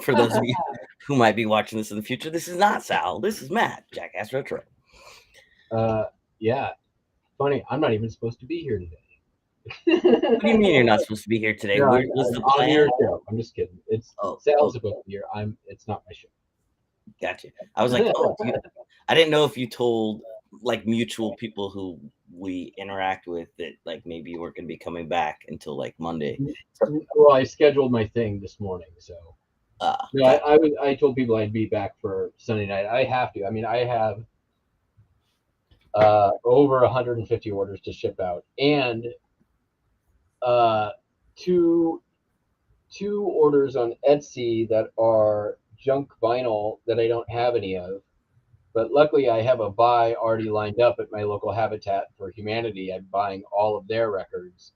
For those of you who might be watching this in the future, this is not Sal. This is Matt, Jackass Retro. Yeah. Funny, I'm not even supposed to be here today. What do you mean you're not supposed to be here today? No, Where was the on plan? your show. I'm just kidding. It's Oh, Sal's supposed to be here. It's not my show. gotcha. I was like, I didn't know if you told like mutual people who we interact with that like maybe you weren't going to be coming back until like Monday. Well, I scheduled my thing this morning, so no, Gotcha. I told people I'd be back for Sunday night. I have to. I mean, I have over 150 orders to ship out, and uh, two orders on Etsy that are junk vinyl that I don't have any of. But luckily, I have a buy already lined up at my local Habitat for Humanity. I'm buying all of their records.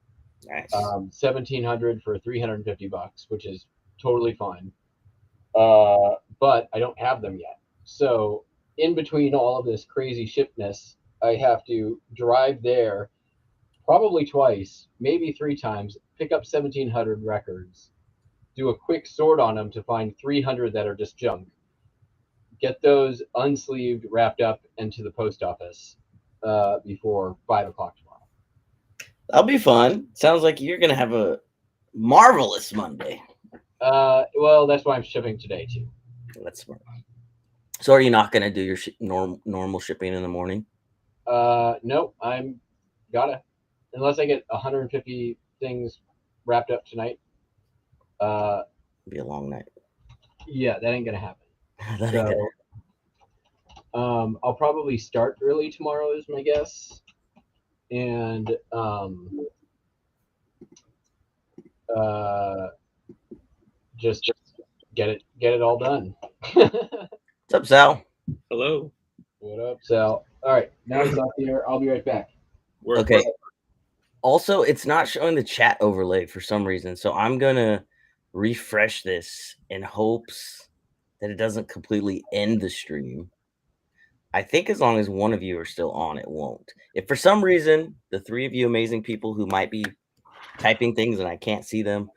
Nice. 1,700 for $350, which is totally fine. But I don't have them yet. So in between all of this crazy shipness, I have to drive there probably twice, maybe three times, pick up 1,700 records, do a quick sort on them to find 300 that are just junk, get those unsleeved, wrapped up into the post office before 5 o'clock tomorrow. That'll be fun. Sounds like you're going to have a marvelous Monday. Well, that's why I'm shipping today too. That's smart. So are you not going to do your normal shipping in the morning? No, I'm gotta, unless I get 150 things wrapped up tonight. It'll be a long night. Yeah, that ain't gonna happen. That ain't gonna I'll probably start early tomorrow, is my guess, and just get it all done. What's up, Sal? Hello. What up, Sal? All right, now it's off the air. I'll be right back. Okay. Also, it's not showing the chat overlay for some reason, so I'm gonna refresh this in hopes that it doesn't completely end the stream. I think as long as one of you are still on, it won't. If for some reason the three of you amazing people who might be typing things and I can't see them,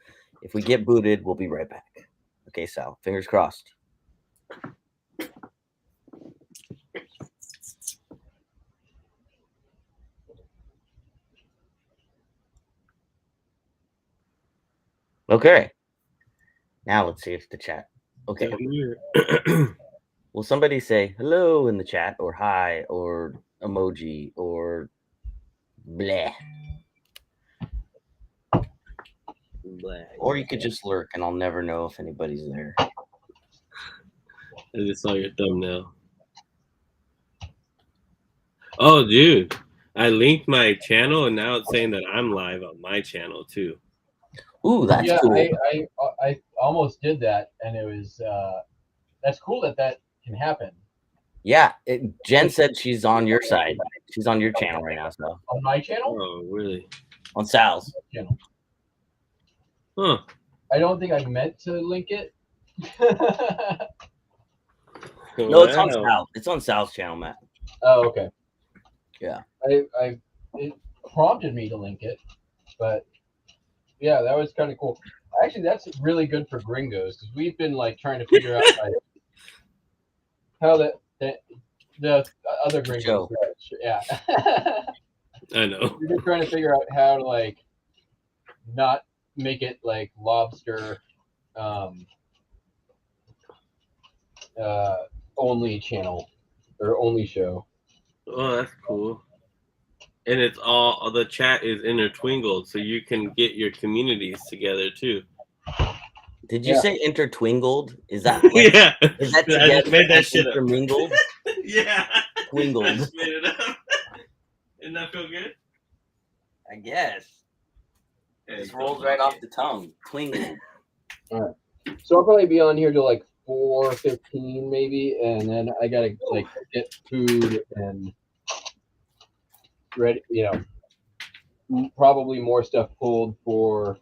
if we get booted, we'll be right back. Okay, Sal, fingers crossed. Okay. Now let's see if the chat. Okay. Will somebody say hello in the chat or hi or emoji or bleh? Or you could just lurk and I'll never know if anybody's there. I just saw your thumbnail. Oh, dude. I linked my channel and now it's saying that I'm live on my channel too. Ooh, that's cool. I almost did that, and it was that's cool that can happen. Yeah, Jen said she's on your side. She's on your channel right now, so. On my channel? Oh, really? On Sal's channel. Huh. I don't think I meant to link it. No, it's on Sal. It's on Sal's channel, Matt. Oh, okay. Yeah. It prompted me to link it, but yeah, that was kind of cool. Actually, that's really good for gringos because we've been like trying to figure out like, how the other gringos. Yeah. I know. We've been trying to figure out how to like not make it like lobster only channel or only show. Oh, that's cool. And it's all the chat is intertwingled, so you can get your communities together too. Did you say intertwingled? Is that yeah? Is that I just made that shit up. Intermingled? Yeah. Twingled. I just made it up. Didn't that feel good? I guess. It just rolls right off the tongue. Twingled. All right. So I'll probably be on here till like 4:15 maybe, and then I gotta like get food and ready. You know, probably more stuff pulled for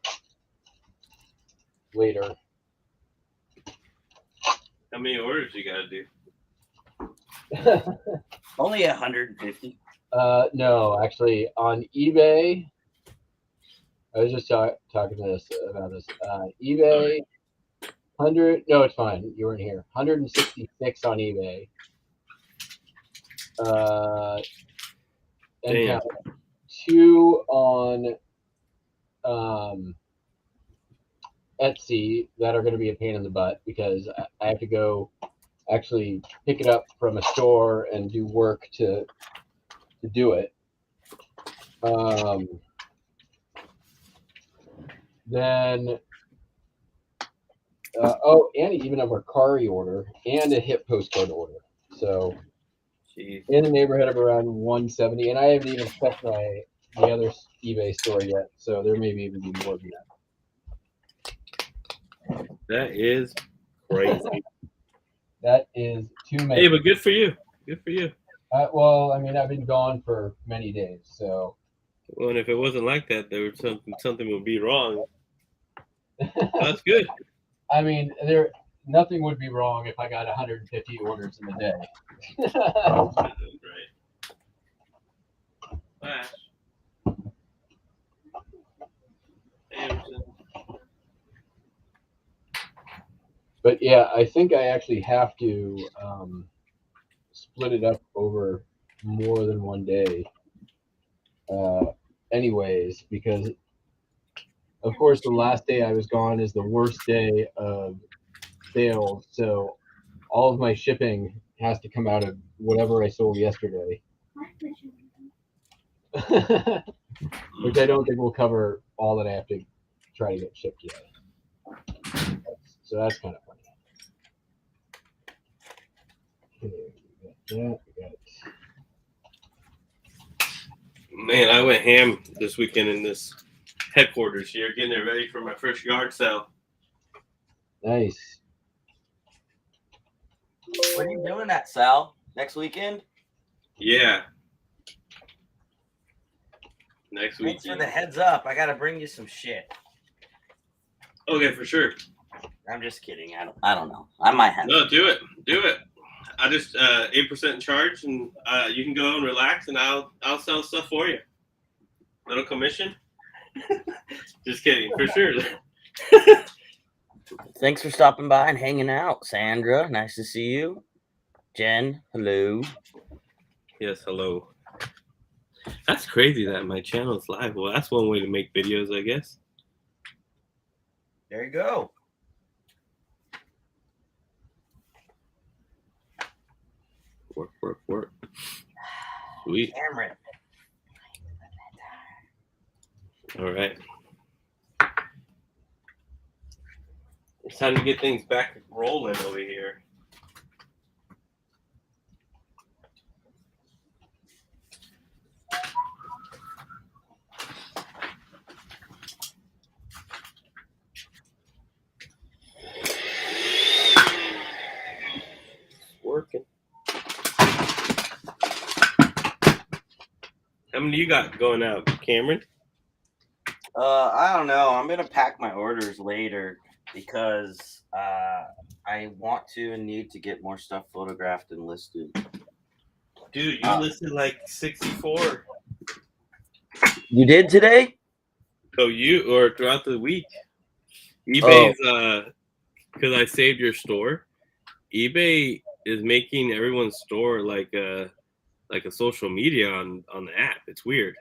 later. How many orders you gotta do? Only 150. No, actually, on eBay, I was just talking to this about this. eBay, 100. No, it's fine. You weren't here. 166 on eBay. And Damn. count 2 on Etsy that are going to be a pain in the butt because I have to go actually pick it up from a store and do work to do it. Then and even a Mercari order and a Hip postcard order. So Jeez. in the neighborhood of around 170, and I haven't even checked the other eBay store yet, so there may even be more than that. That is crazy. That is too many. Hey, but good for you. Good for you. Well, I mean, I've been gone for many days, so. Well, and if it wasn't like that, there was something would be wrong. That's good. I mean, nothing would be wrong if I got 150 orders in a day. Right. Flash. Anderson. But yeah, I think I actually have to split it up over more than one day. Anyways, because of course the last day I was gone is the worst day of sales, so all of my shipping has to come out of whatever I sold yesterday. Which I don't think will cover all that I have to try to get shipped yet. So that's kind of funny. Okay, we got it. Man, I went ham this weekend in this headquarters here, getting it ready for my first yard sale. Nice. When are you doing that, Sal? Next weekend? Yeah. Next Thanks for weekend. the heads up. I gotta bring you some shit. Okay, for sure. I'm just kidding. I don't know. I might have. No, do it. Do it. I just 8% charge, and you can go and relax, and I'll sell stuff for you. Little commission. Just kidding, for sure. Thanks for stopping by and hanging out, Sandra. Nice to see you. Jen, hello. Yes, hello. That's crazy that my channel is live. Well, that's one way to make videos, I guess. There you go. Work. Sweet. Cameron. All right. It's time to get things back rolling over here. Working. How many you got going out, Cameron? I don't know. I'm gonna pack my orders later because I want to and need to get more stuff photographed and listed. Dude, you listed like 64. You did today? Oh, you or throughout the week? eBay's because I saved your store. eBay is making everyone's store like a social media on the app. It's weird.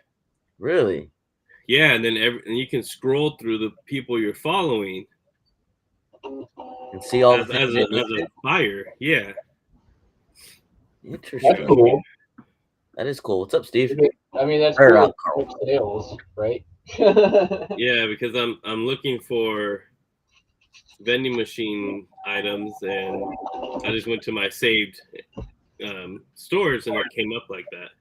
Really? Yeah, and then and you can scroll through the people you're following And see all the things as a buyer. Yeah. Interesting. That's cool. That is cool. What's up, Steve? I mean, that's Or, cool. Sales, right? Yeah, because I'm looking for vending machine items, and I just went to my saved stores, and it came up like that.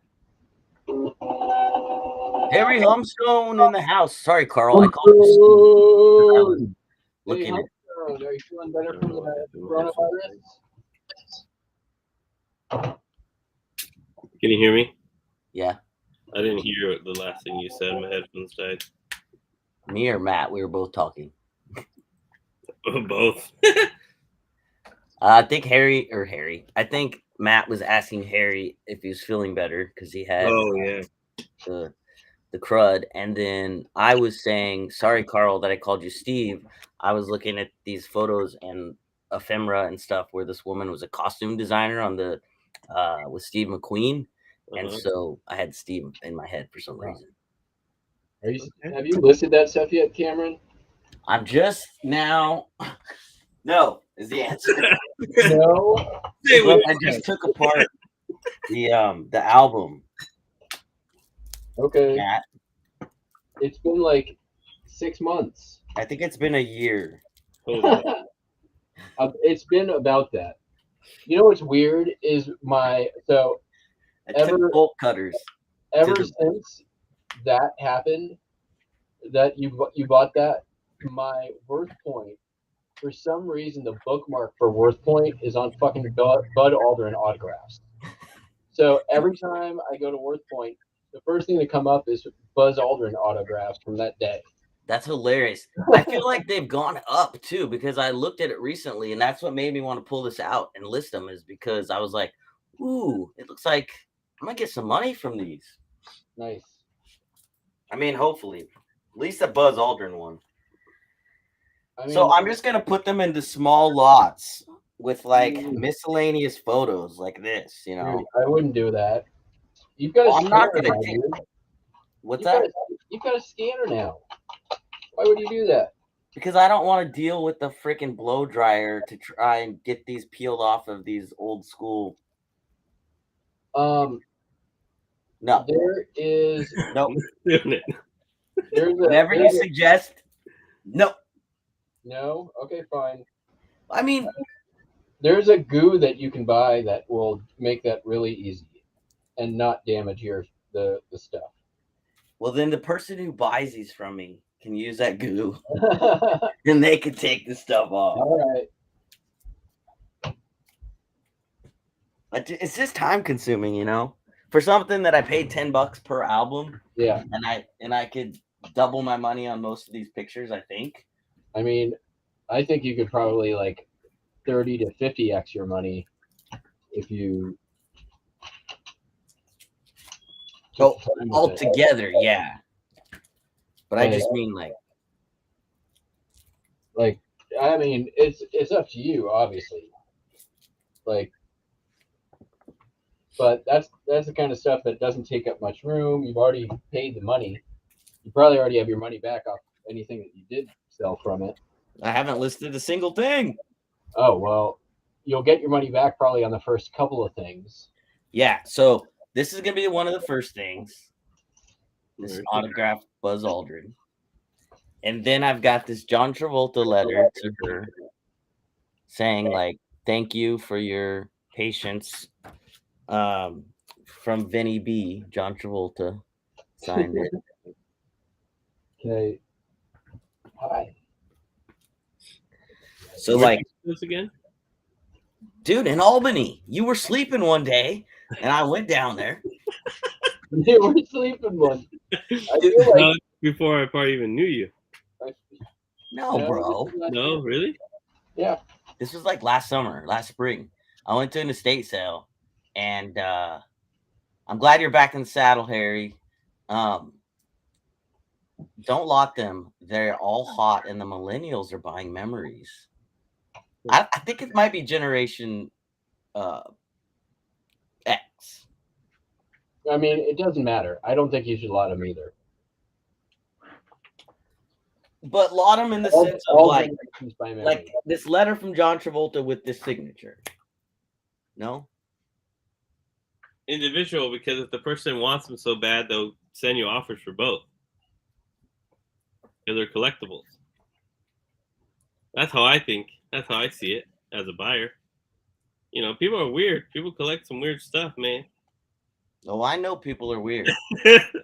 Harry Humstone in the house. Sorry, Carl. I called you. Looking at. Are you feeling better from the coronavirus? Can you hear me? Yeah. I didn't hear the last thing you said. My headphones died. Me or Matt? We were both talking. Both. I think Harry. I think Matt was asking Harry if he was feeling better because he had. Oh yeah. the crud. And then I was saying, sorry, Carl, that I called you Steve. I was looking at these photos and ephemera and stuff where this woman was a costume designer on the with Steve McQueen. And Uh-huh. so I had Steve in my head for some Wow. reason. Have you listed that stuff yet, Cameron? I'm just now. No, is the answer. No. Say Look, what? I just took apart the album. Okay. Matt. It's been like 6 months. I think it's been a year. Hold on. It's been about that. You know what's weird is I Ever- took bolt cutters. ever the- since that happened, that you bought that, my Worth Point, for some reason the bookmark for Worth Point is on fucking Bud Aldrin autographs. So every time I go to Worth Point, the first thing that come up is Buzz Aldrin autographs from that day. That's hilarious. I feel like they've gone up too because I looked at it recently, and that's what made me want to pull this out and list them. Is because I was like, "Ooh, it looks like I might get some money from these." Nice. I mean, hopefully, at least the Buzz Aldrin one. I mean, So I'm just gonna put them into small lots with like Mm. miscellaneous photos like this. You know, dude, I wouldn't do that. You've got a Well, I'm not scanner gonna now, take- dude. what's You've got that? you've got a scanner now. Why would you do that? Because I don't want to deal with the freaking blow dryer to try and get these peeled off of these old school. No. There is No, there's a whatever you suggest. No, no. Okay, fine. I mean, There's a goo that you can buy that will make that really easy and not damage the stuff. well, then the person who buys these from me can use that goo, and they can take the stuff off. All right. But it's just time consuming, you know, for something that I paid $10 per album, Yeah. and I could double my money on most of these pictures. I think. I mean, I think you could probably like 30 to 50x your money if you. Oh, took time with it. altogether, yeah. But I Like- just mean Like, I mean, it's up to you, obviously. Like, but that's the kind of stuff that doesn't take up much room. You've already paid the money. You probably already have your money back off anything that you did sell from it. I haven't listed a single thing. Oh well, you'll get your money back probably on the first couple of things. Yeah, so this is gonna be one of the first things. This Where's the- autographed Buzz Aldrin. And then I've got this John Travolta letter to her saying, like, thank you for your patience. From Vinny B. John Travolta signed it. Okay. Hi. So, Where'd like, you do this again? dude, in Albany, you were sleeping one day, and I went down there. You were sleeping one. I feel like No, before I probably even knew you. No, bro. No, really? Yeah. This was like last summer, last spring. I went to an estate sale, and I'm glad you're back in the saddle, Harry. Don't lock them. They're all hot, and the millennials are buying memories. I think it might be generation X. I mean, it doesn't matter. I don't think you should lot them either. But lot them in the All- sense of all like generations by memory. like this letter from John Travolta with this signature. No? Individual, because if the person wants them so bad, they'll send you offers for both. Because they're collectibles. That's how I think. That's how I see it as a buyer. You know, people are weird. People collect some weird stuff, man. Oh, I know people are weird.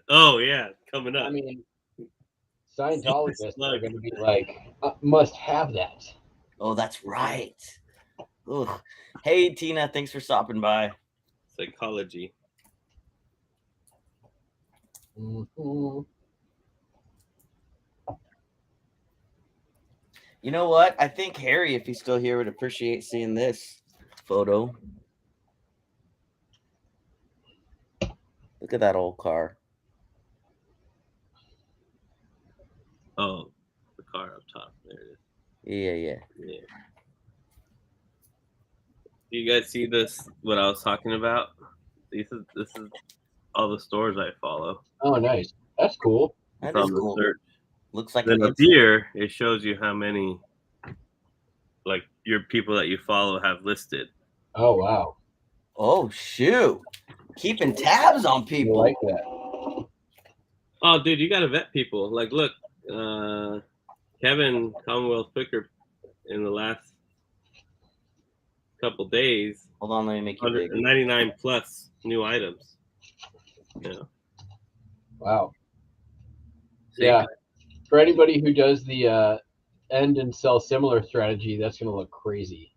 Oh, yeah. Coming up. I mean, Scientologists are Slug. going to be like, must have that. Oh, that's right. Ugh. Hey, Tina, thanks for stopping by. Psychology. Mhm. You know what? I think Harry, if he's still here, would appreciate seeing this photo. Look at that old car. Oh, the car up top. There it is. Yeah. Yeah. Do you guys see this? What I was talking about? This is all the stores I follow. Oh, nice. That's cool. That From is the cool. search. Looks like Then an up here, it shows you how many, like, your people that you follow have listed. Oh, wow. Oh shoot! Keeping tabs on I people. like that. Oh, dude, you gotta vet people. Like, look, Kevin Commonwealth Picker in the last couple days, Hold on, let me make you big. 199 plus new items. Yeah. Wow. See? Yeah. For anybody who does the end and sell similar strategy, that's going to look crazy.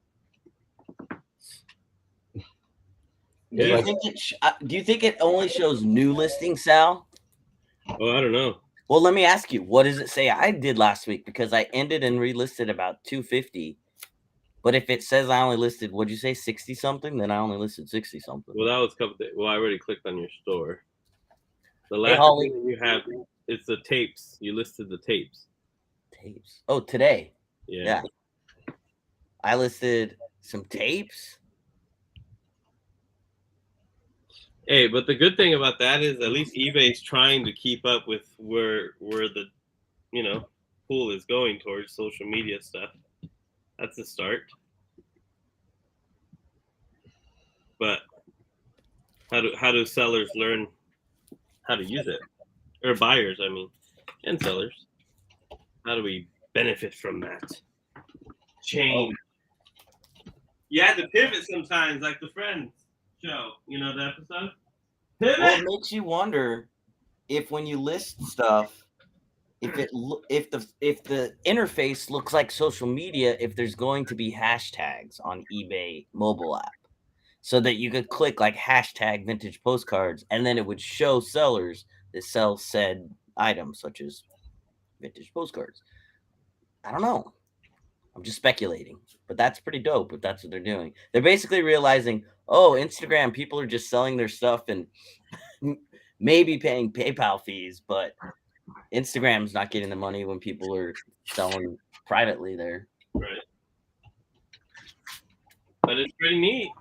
Do you Like- think do you think it only shows new listings, Sal? Oh, I don't know. Well, let me ask you, what does it say I did last week? Because I ended and relisted about 250. But if it says I only listed, what'd you say, 60 something? Then I only listed 60 something. Well, that was a couple days. Well, I already clicked on your store. The Hey, last Holly. thing you have, it's the tapes. You listed the tapes. Tapes. Oh, today. Yeah. I listed some tapes. Hey, but the good thing about that is at least eBay's trying to keep up with where the pool is going towards social media stuff. That's a start. But how do sellers learn how to use it? Or buyers, I mean, and sellers. How do we benefit from that change? You had to pivot sometimes, like the Friends show. You know the episode? Pivot. Well, it makes you wonder if when you list stuff, if the interface looks like social media, if there's going to be hashtags on eBay mobile app, so that you could click like hashtag vintage postcards, and then it would show sellers that sell said items such as vintage postcards. I don't know. I'm just speculating, but that's pretty dope if that's what they're doing. They're basically realizing, oh, Instagram, people are just selling their stuff and maybe paying PayPal fees, but Instagram's not getting the money when people are selling privately there. Right. But it's pretty neat.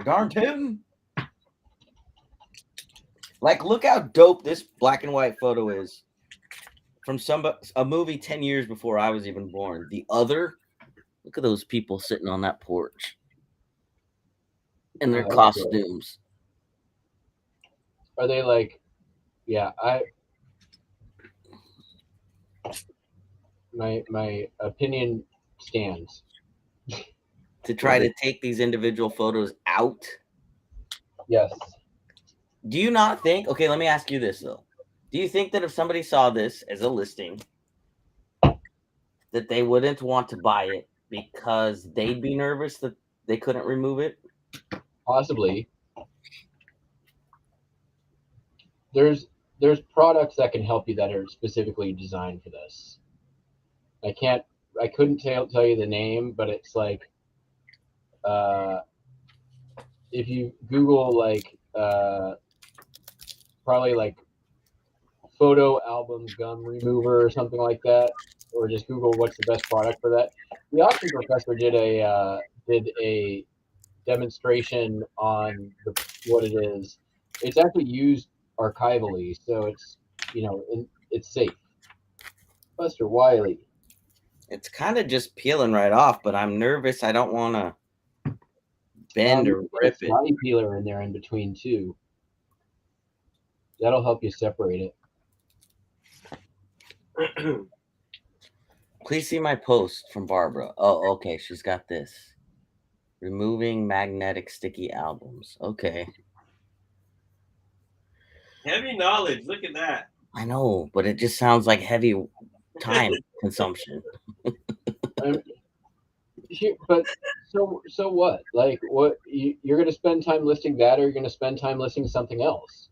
Darn him. Like, look how dope this black and white photo is from a movie 10 years before I was even born. The Other. Look at those people sitting on that porch in their costumes. Are they like, yeah, my opinion stands. To try to take these individual photos out? Yes. Do you not think? Okay, let me ask you this though. Do you think that if somebody saw this as a listing, that they wouldn't want to buy it because they'd be nervous that they couldn't remove it? Possibly. There's products that can help you that are specifically designed for this. I couldn't tell you the name, but it's like if you Google like probably like photo album gum remover or something like that, or just Google what's the best product for that. The auction professor did a demonstration on what it is. It's actually used archivally, so it's it's safe. Buster Wiley. It's kind of just peeling right off, but I'm nervous. I don't want to bend or rip it. Body peeler in there in between too. That'll help you separate it. Please see my post from Barbara. Oh, okay. She's got this. Removing magnetic sticky albums. Okay. Heavy knowledge. Look at that. I know, but it just sounds like heavy time consumption. But so what? Like, what you're going to spend time listing that, or you're going to spend time listing something else?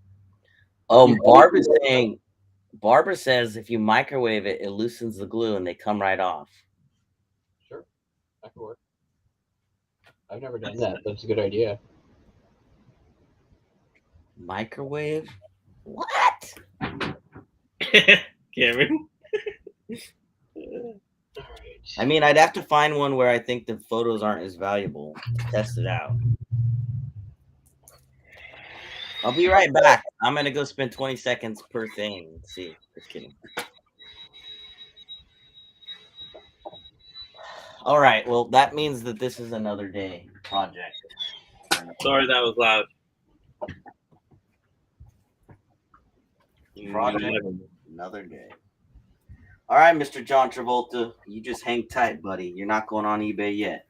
Barbara says if you microwave it, it loosens the glue and they come right off. Sure, that could work. I've never done that. That's a good idea. Microwave? What? Cameron. I mean, I'd have to find one where I think the photos aren't as valuable to test it out. I'll be right back. I'm gonna go spend 20 seconds per thing. Let's see. Just kidding. All right. Well, that means that this is another day project. Sorry that was loud. Project another day. All right, Mr. John Travolta, you just hang tight, buddy. You're not going on eBay yet.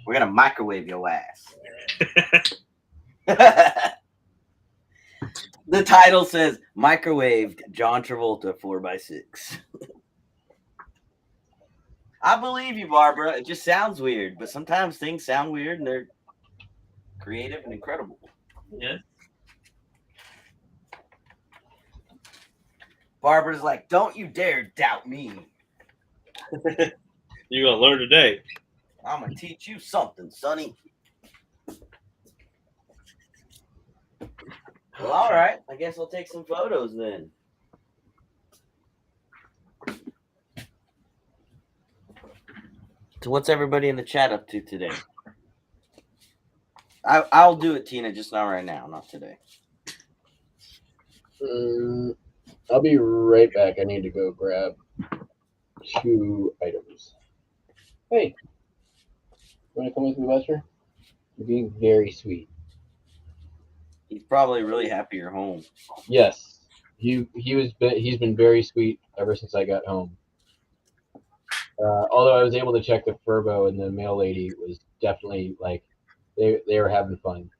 We're gonna microwave your ass. The title says microwaved John Travolta 4x6. I believe you, Barbara. It just sounds weird, but sometimes things sound weird and they're creative and incredible. Yes. Barbara's like, don't you dare doubt me. You're gonna learn today. I'm gonna teach you something, Sonny. Well, all right. I guess I'll take some photos then. So what's everybody in the chat up to today? I'll do it, Tina, just not right now, not today. I'll be right back. I need to go grab 2 items. Hey, you want to come with me, Buster? You're being very sweet. He's probably really happy you're home. Yes, he's been very sweet ever since I got home. Although I was able to check the Furbo, and the mail lady was definitely like they were having fun.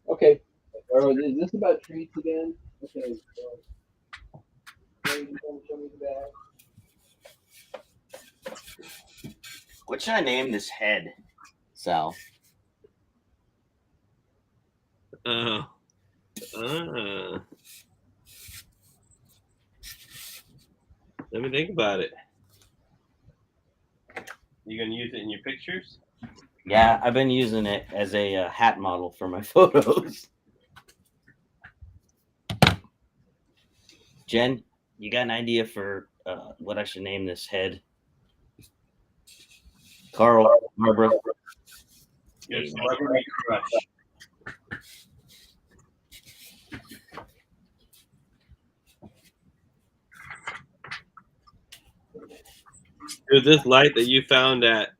Okay. Or is this about treats again? Okay. So, you can show me the bag. What should I name this head, Sal? Let me think about it. You gonna use it in your pictures? Yeah, I've been using it as a hat model for my photos. Jen, you got an idea for what I should name this head? Carl, Barbara. Your celebrity crush. Dude, this light that you found at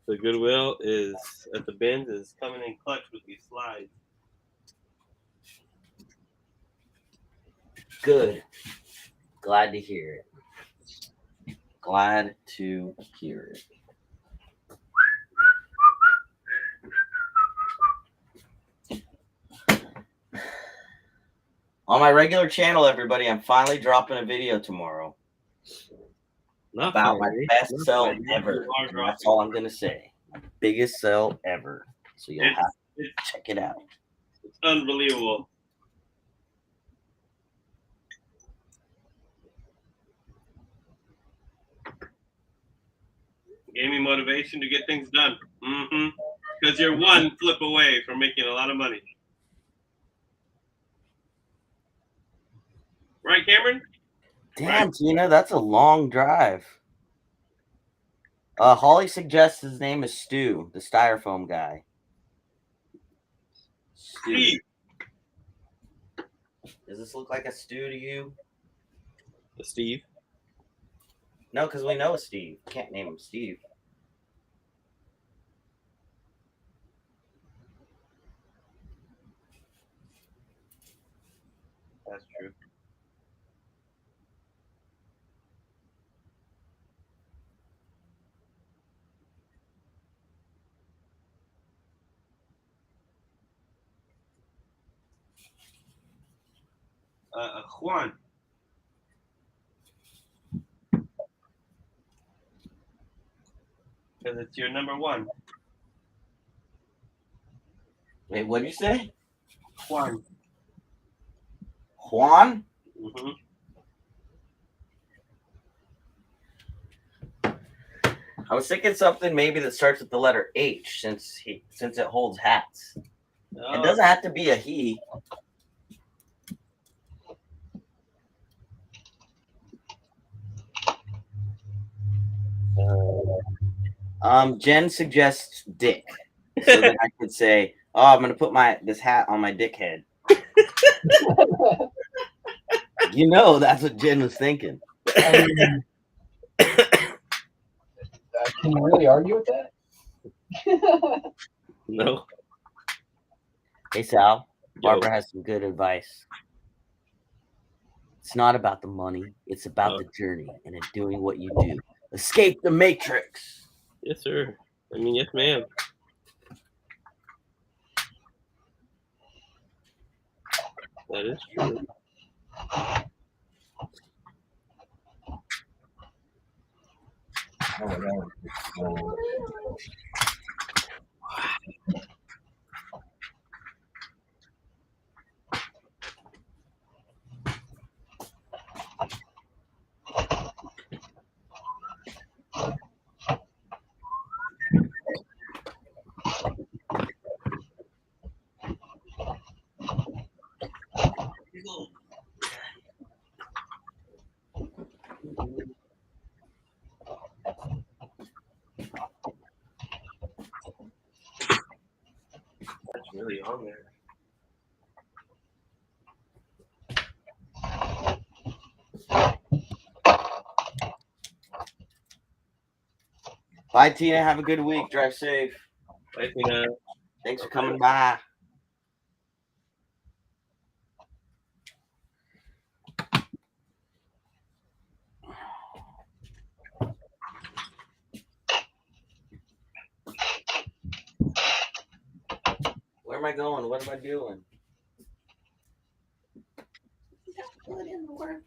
the Goodwill is at the bins is coming in clutch with these slides. Good. Glad to hear it. Glad to hear it. On my regular channel, everybody, I'm finally dropping a video tomorrow about my best sell ever. And that's all I'm going to say. My biggest sell ever. So you'll have to check it out. It's unbelievable. Gave me motivation to get things done. Because you're one flip away from making a lot of money. Right, Cameron? Damn, right. Tina, that's a long drive. Holly suggests his name is Stu, the styrofoam guy. Stu. Does this look like a stew to you? The Steve? No, because we know a Steve. Can't name him Steve. That's true. Juan. Because it's your number one. Wait, what did you say? Juan. Juan? Mm-hmm. I was thinking something maybe that starts with the letter H, since it holds hats. It doesn't have to be a he. Jen suggests dick, so that I could say, "Oh, I'm gonna put this hat on my dick head." You know, that's what Jen was thinking. I mean, can you really argue with that? No. Hey Sal, Yo. Barbara has some good advice. It's not about the money; it's about the journey and in doing what you do. Escape the matrix. Yes, sir. I mean, yes, ma'am. That is true. That's really on there. Bye, Tina. Have a good week. Drive safe. Bye, Tina. Thanks for coming by. Where am I going? What am I doing? Put in the work.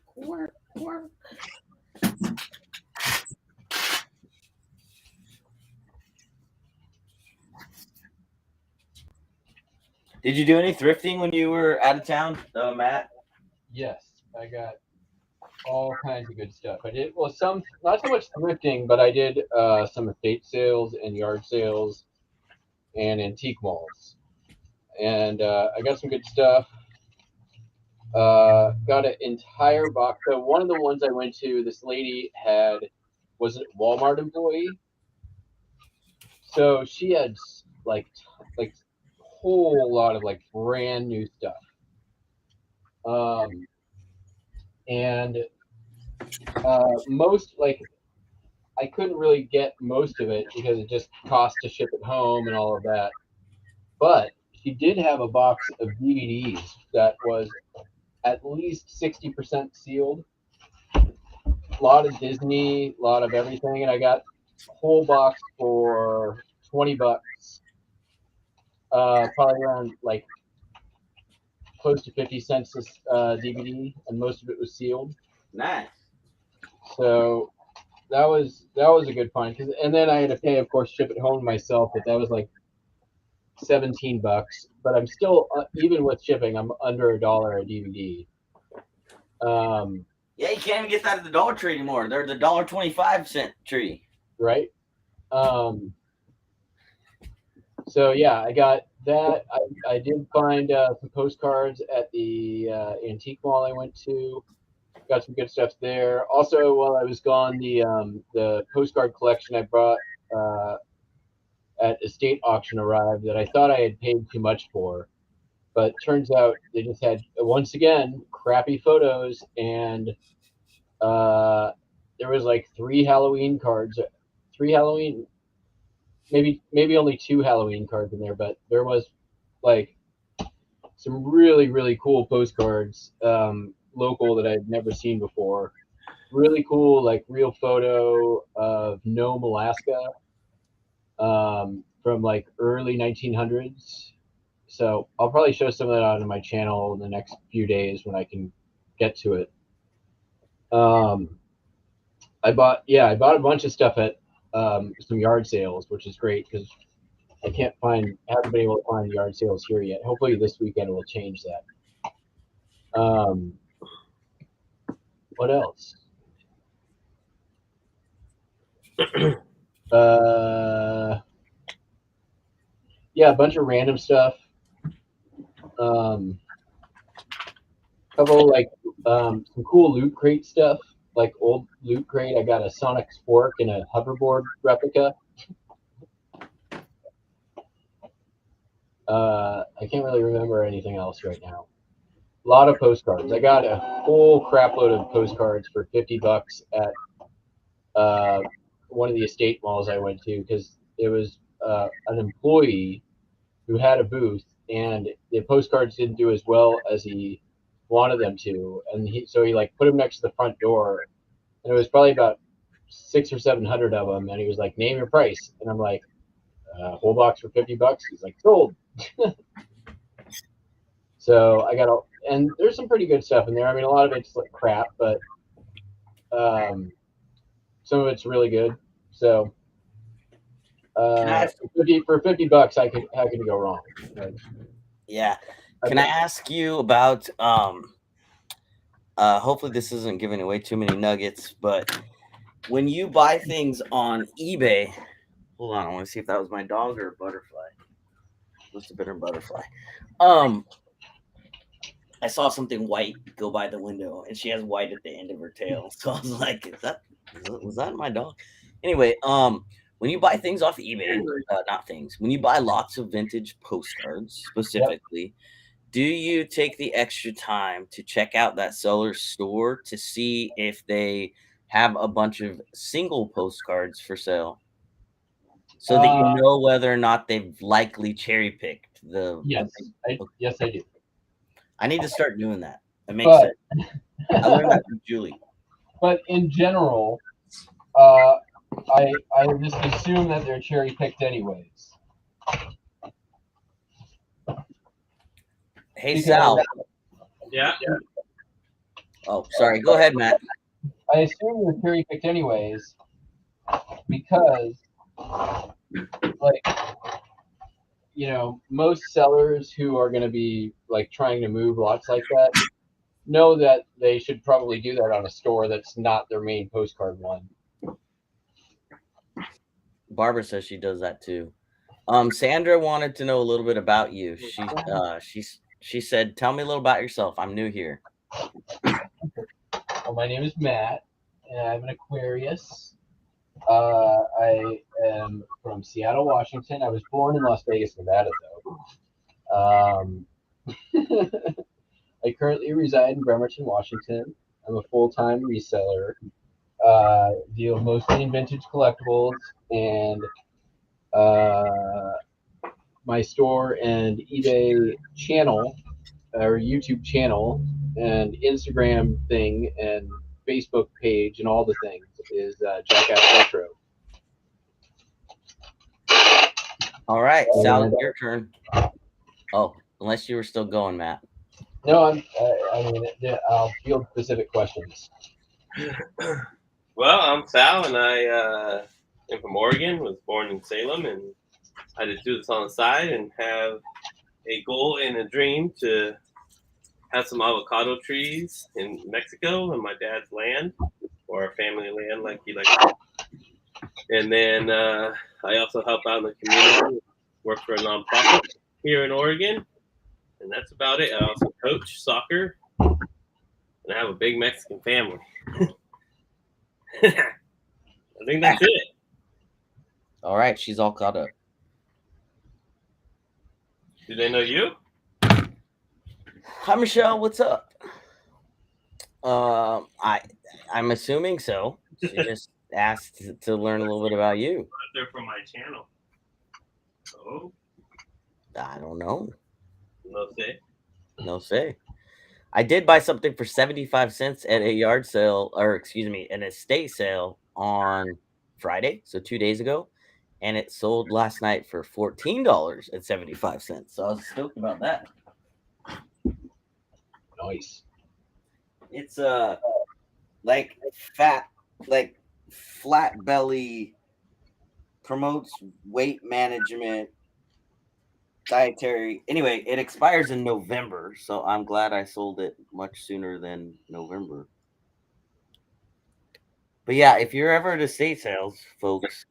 Did you do any thrifting when you were out of town, Matt? Yes, I got all kinds of good stuff. I did not so much thrifting, but I did some estate sales and yard sales and antique malls, and I got some good stuff. Got an entire box. So one of the ones I went to, this lady was a Walmart employee, so she had like a whole lot of like brand new stuff. And most like I couldn't really get most of it because it just cost to ship it home and all of that. But she did have a box of DVDs that was at least 60% sealed. A lot of Disney, a lot of everything, and I got a whole box for $20. Probably around like close to 50 cents this DVD, and most of it was sealed. Nice. So that was a good find. And then I had to pay, of course, ship it home myself, but that was like $17. But I'm still, even with shipping, I'm under $1 a DVD. Yeah, you can't even get that at the Dollar Tree anymore. They're the $1.25 tree. Right. So yeah, I got that. I did find some postcards at the antique mall I went to. Got some good stuff there. Also, while I was gone, the postcard collection I brought at estate auction arrived that I thought I had paid too much for, but turns out they just had, once again, crappy photos, and there was like three Halloween, maybe only 2 Halloween cards in there, but there was like some really, really cool postcards, local, that I'd never seen before. Really cool, like real photo of Nome, Alaska, from like early 1900s. So I'll probably show some of that on my channel in the next few days when I can get to it. I bought a bunch of stuff at some yard sales, which is great because I haven't been able to find yard sales here yet. Hopefully this weekend will change that. What else? Yeah, a bunch of random stuff. Couple like some cool Loot Crate stuff. like old Loot Crate, I got a Sonic Spork and a hoverboard replica. I can't really remember anything else right now. A lot of postcards. I got a whole crapload of postcards for $50 at one of the estate malls I went to because it was an employee who had a booth, and the postcards didn't do as well as he wanted them to, and so he like put them next to the front door, and it was probably about 600 or 700 of them, and he was like, "Name your price," and I'm like, "Whole box for $50." He's like, "Sold." So I got all, and there's some pretty good stuff in there. I mean, a lot of it's like crap, but some of it's really good. So for $50, how could you go wrong? Like, Yeah. Can I ask you about hopefully this isn't giving away too many nuggets, but when you buy things on eBay, hold on, I want to see if that was my dog or a butterfly. Must have been a butterfly. I saw something white go by the window, and she has white at the end of her tail. So I was like, was that my dog? Anyway, when you buy things off eBay, when you buy lots of vintage postcards specifically, do you take the extra time to check out that seller's store to see if they have a bunch of single postcards for sale? So that you know whether or not they've likely cherry picked the. Yes, yes, I do. I need to start doing that. It makes sense. I learned that from Julie. But in general, I just assume that they're cherry picked anyways. Hey, Sal. Yeah. Oh, sorry. Go ahead, Matt. I assume they're cherry picked anyways because, like, you know, most sellers who are going to be like trying to move lots like that know that they should probably do that on a store that's not their main postcard one. Barbara says she does that too. Sandra wanted to know a little bit about you. She said, "Tell me a little about yourself. I'm new here." Well, my name is Matt, and I'm an Aquarius. I am from Seattle, Washington. I was born in Las Vegas, Nevada, though. I currently reside in Bremerton, Washington. I'm a full-time reseller. Deal mostly in vintage collectibles, and my store and eBay channel, or YouTube channel, and Instagram thing, and Facebook page, and all the things is Jackass Retro. All right, Sal, your turn. Oh, unless you were still going, Matt. No, I'll field specific questions. Well, I'm Sal, and I am from Oregon. Was born in Salem, and I just do this on the side and have a goal and a dream to have some avocado trees in Mexico and my dad's land, or family land, like he likes. And then I also help out in the community, work for a nonprofit here in Oregon, and that's about it. I also coach soccer, and I have a big Mexican family. I think that's it. All right, she's all caught up. Do they know you? Hi, Michelle. What's up? I'm assuming so. She just asked to learn a little bit about you. They're from my channel. Oh, I don't know. No say. No say. I did buy something for 75 cents at a yard sale, or excuse me, an estate sale on Friday, so 2 days ago, and it sold last night for $14.75. So I was stoked about that. Nice. It's like fat, like flat belly, promotes weight management, dietary. Anyway, it expires in November, so I'm glad I sold it much sooner than November. But yeah, if you're ever at estate sales, folks,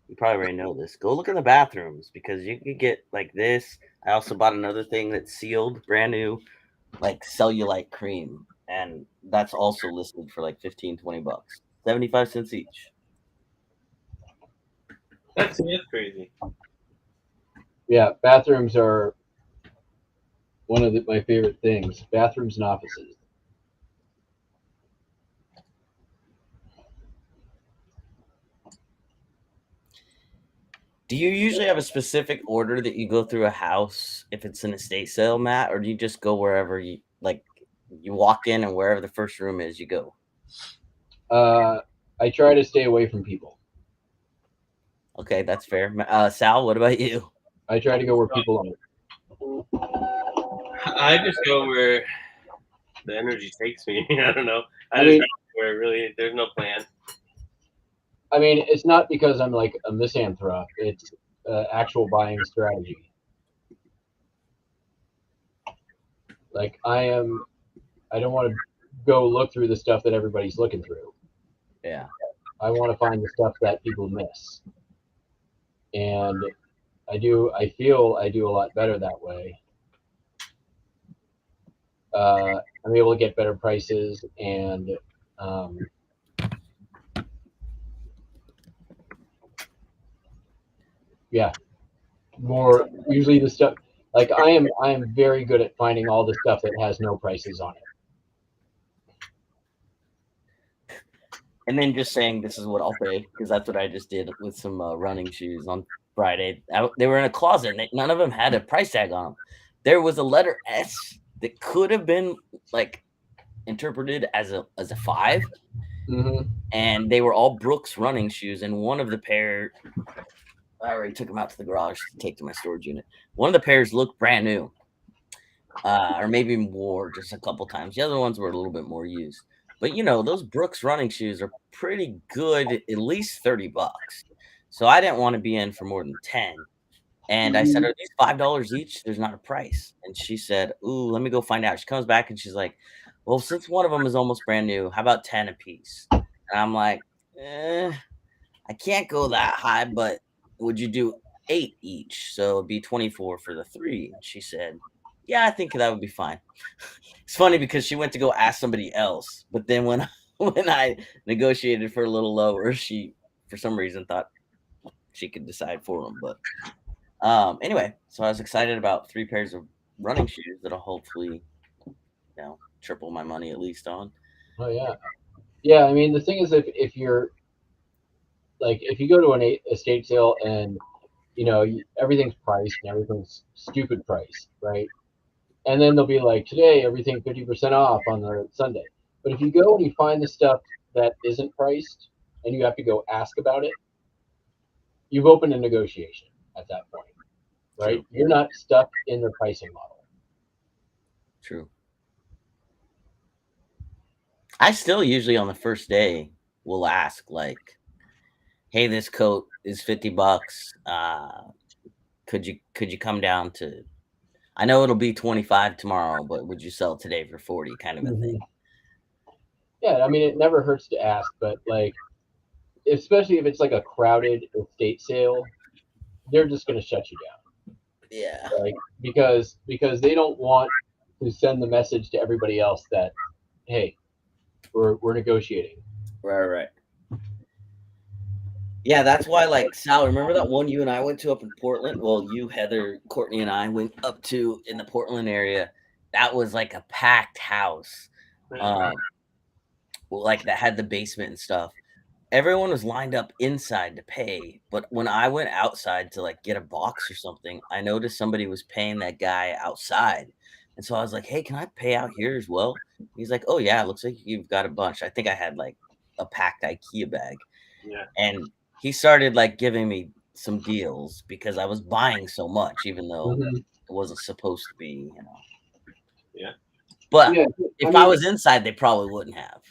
you probably already know this. Go look in the bathrooms because you can get like this. I also bought another thing that's sealed, brand new, like cellulite cream. and that's also listed for like 15, 20 bucks, 75 cents each. That's crazy. Yeah, bathrooms are one of my favorite things. Bathrooms and offices. Do you usually have a specific order that you go through a house if it's an estate sale, Matt, or do you just go wherever you like? You walk in and wherever the first room is, you go. I try to stay away from people. Okay, that's fair. Sal, what about you? I try to go where people aren't. I just go where the energy takes me. I don't know. I mean, where really there's no plan. I mean, it's not because I'm like a misanthrope. It's actual buying strategy. Like I don't want to go look through the stuff that everybody's looking through. Yeah. I want to find the stuff that people miss. And I feel I do a lot better that way. I'm able to get better prices and yeah, more usually the stuff like I am very good at finding all the stuff that has no prices on it. And then just saying this is what I'll pay because that's what I just did with some running shoes on Friday. They were in a closet and none of them had a price tag on them. There was a letter S that could have been like interpreted as a 5, and they were all Brooks running shoes. And one of the pair, I already took them out to the garage to take to my storage unit. One of the pairs looked brand new, or maybe wore just a couple times. The other ones were a little bit more used. But you know, those Brooks running shoes are pretty good, at least 30 bucks. So I didn't want to be in for more than 10. And I said, "Are these $5 each?" There's not a price. And she said, "Ooh, let me go find out." She comes back and she's like, "Well, since one of them is almost brand new, how about 10 a piece?" And I'm like, I can't go that high, but would you do 8 each? So it'd be 24 for the 3. And she said, "Yeah, I think that would be fine." It's funny because she went to go ask somebody else, but then when when I negotiated for a little lower, she for some reason thought she could decide for them. But anyway, so I was excited about 3 pairs of running shoes that'll hopefully, triple my money at least on. Oh yeah, yeah. I mean, the thing is, if you're like, if you go to an estate sale and everything's priced and everything's stupid priced, right? And then they'll be like, today everything 50% off on the Sunday. But if you go and you find the stuff that isn't priced and you have to go ask about it, you've opened a negotiation at that point, right? True. You're not stuck in their pricing model. True. I still usually on the first day will ask like, "Hey, this coat is 50 bucks. Could you come down to, I know it'll be 25 tomorrow, but would you sell it today for 40?" kind of a thing. Yeah, I mean, it never hurts to ask, but like, especially if it's like a crowded estate sale, they're just going to shut you down. Yeah. Like, because they don't want to send the message to everybody else that, hey, we're negotiating. Right. Yeah, that's why, like, Sal, remember that one you and I went to up in Portland? Well, you, Heather, Courtney, and I went up to in the Portland area. That was like a packed house. Like that had the basement and stuff. Everyone was lined up inside to pay, but when I went outside to like get a box or something, I noticed somebody was paying that guy outside. And so I was like, "Hey, can I pay out here as well?" He's like, "Oh yeah, it looks like you've got a bunch." I think I had like a packed IKEA bag. Yeah. And he started like giving me some deals because I was buying so much, even though it wasn't supposed to be, Yeah. But Yeah, if I was inside, they probably wouldn't have.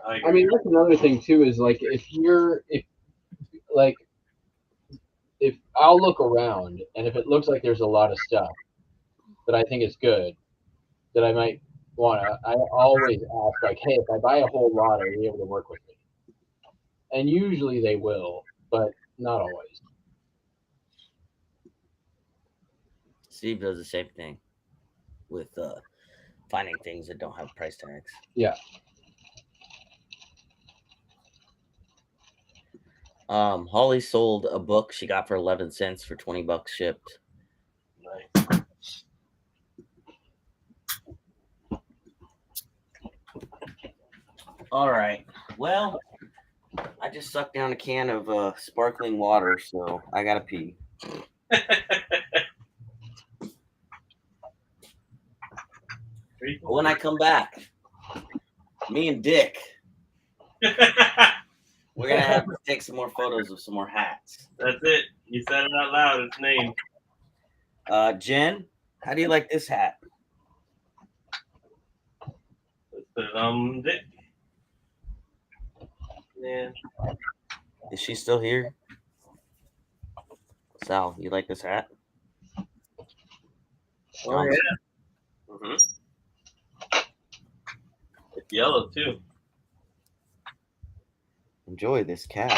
I mean, that's another thing too, is like, if I'll look around and if it looks like there's a lot of stuff that I think is good, that I might I always ask like, hey, if I buy a whole lot, are you able to work with me? And usually they will, but not always. Steve does the same thing with finding things that don't have price tags. Yeah. Holly sold a book she got for 11 cents for $20 shipped. Nice. All right. Well, I just sucked down a can of sparkling water, so I gotta pee. But when I come back, me and Dick, we're gonna have to take some more photos of some more hats. That's it. You said it out loud. It's named. Jen, how do you like this hat? Let's put it on Dick. Yeah. Is she still here? Sal, you like this hat? Oh yeah. It's yellow too. Enjoy this cap.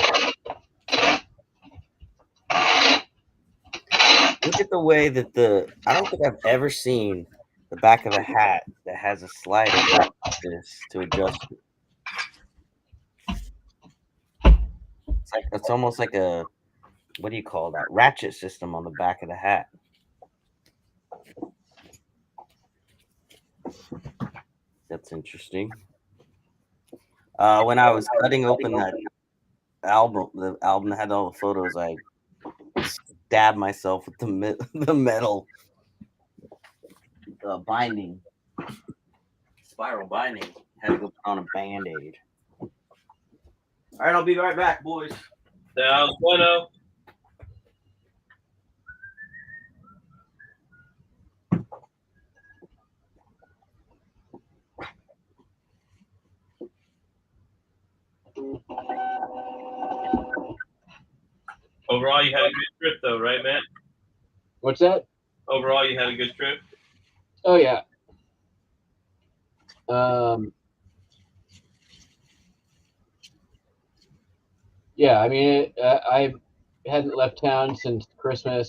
Look at the way that I don't think I've ever seen the back of a hat that has a slider like this to adjust it. It's almost like a, what do you call that? Ratchet system on the back of the hat. That's interesting. When I was cutting open that album, the album that had all the photos, I stabbed myself with the metal binding, spiral binding. Had to go put on a Band-Aid. All right, I'll be right back, boys. Sounds bueno. Overall, you had a good trip, though, right, Matt? What's that? Overall, you had a good trip. Oh yeah. Yeah, I mean, I hadn't left town since Christmas,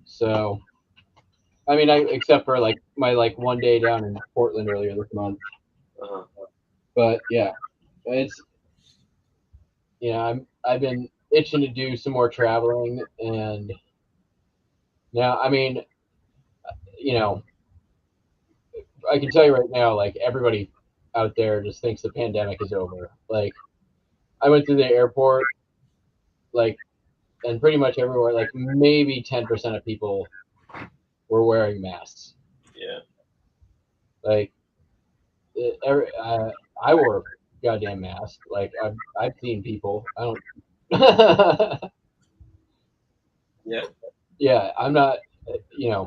so I mean, except for like my one day down in Portland earlier this month. Uh-huh. But yeah, it's I've been itching to do some more traveling, and now I mean, I can tell you right now, like everybody out there just thinks the pandemic is over. Like I went through the airport, like, and pretty much everywhere, like maybe 10% of people were wearing masks. Yeah. Like, I wore a goddamn mask. Like I've seen people. I don't. Yeah. Yeah, I'm not. Yeah.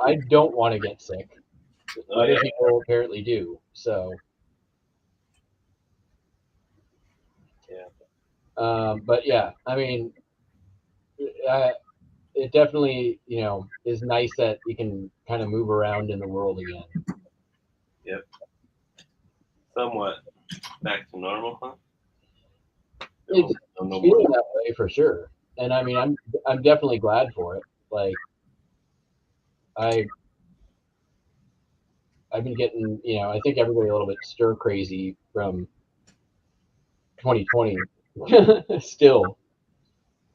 I don't want to get sick. Oh, Other yeah. people apparently do. So. Yeah. But yeah, I mean, it definitely is nice that you can kind of move around in the world again. Yep. Somewhat back to normal, huh? It's feeling that way for sure, and I mean, I'm definitely glad for it. Like, I've been getting, I think everybody a little bit stir crazy from 2020. Still,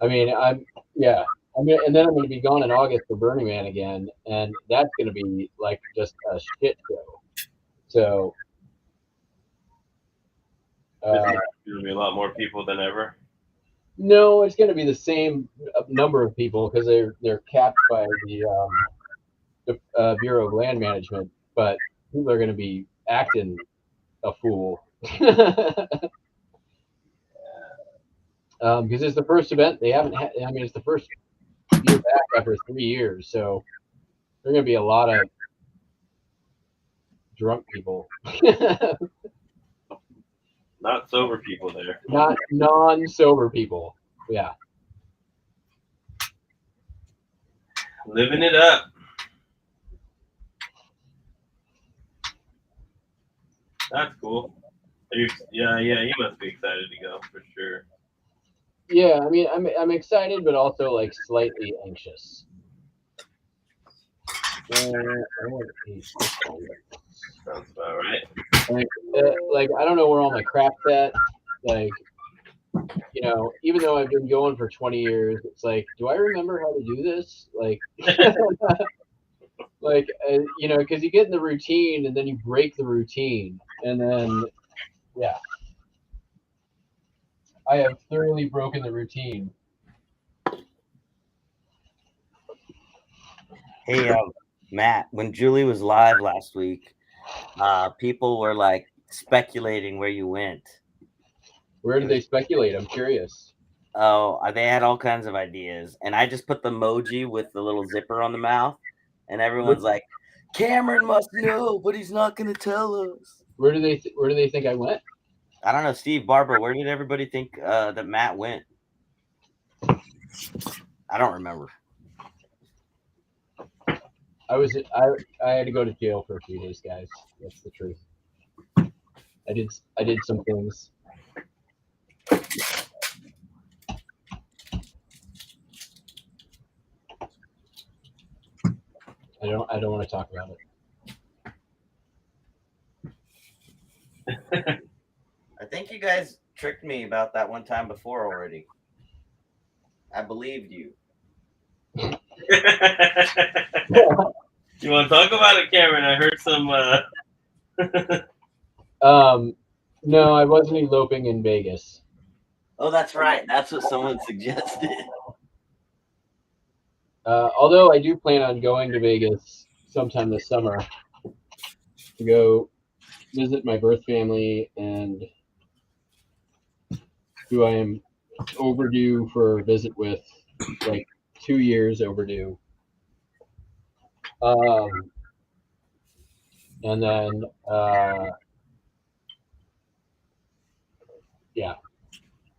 I mean, and then I'm going to be gone in August for Burning Man again, and that's going to be like just a shit show. So. There's going to be a lot more people than ever. No, it's going to be the same number of people because they're capped by the Bureau of Land Management, but people are going to be acting a fool because it's the first event they haven't had. I mean, it's the first year back after 3 years, so there are going to be a lot of drunk people. Not sober people there. Not non-sober people. Yeah. Living it up. That's cool. Yeah, you must be excited to go for sure. Yeah, I mean, I'm excited, but also like slightly anxious. I want 8. Sounds about right. Like I don't know where all my crap's at. Like, you know, even though I've been going for 20 years, it's like, do I remember how to do this? Like, like you know, because you get in the routine and then you break the routine, and then yeah, I have thoroughly broken the routine. Hey, Matt, when Julie was live last week, people were like speculating where you went. Where do they speculate? I'm curious. Oh, they had all kinds of ideas, and I just put the emoji with the little zipper on the mouth, and everyone's like, "Cameron must know, but he's not going to tell us." Where do they think I went? I don't know, Steve, Barbara, where did everybody think that Matt went? I don't remember. I had to go to jail for a few days, guys. That's the truth. I did some things. I don't want to talk about it. I think you guys tricked me about that one time before already. I believed you. You want to talk about it, Cameron? I heard some. No, I wasn't eloping in Vegas. Oh, that's right. That's what someone suggested. Although I do plan on going to Vegas sometime this summer to go visit my birth family, and who I am overdue for a visit with, like 2 years overdue. And then yeah,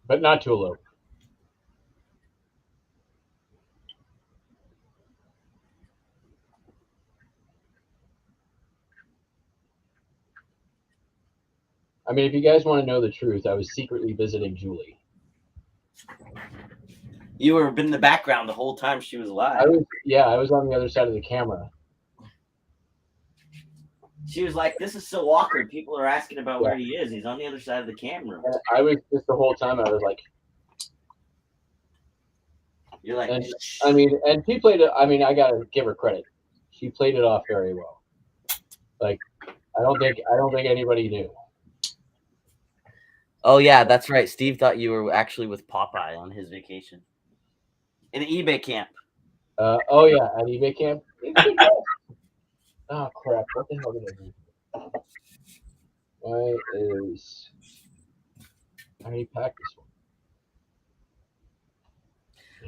but not to elope. I mean, if you guys want to know the truth, I was secretly visiting Julie. You were in the background the whole time she was live. I was on the other side of the camera. She was like, "This is so awkward. People are asking about where he is. He's on the other side of the camera." And I was just the whole time. I was like, "You're like," and I mean, and she played it. I mean, I gotta give her credit. She played it off very well. Like, I don't think anybody knew. Oh yeah, that's right. Steve thought you were actually with Popeye on his vacation in an eBay camp. Oh yeah, at eBay camp. Oh crap! What the hell did I do? I need to pack this one.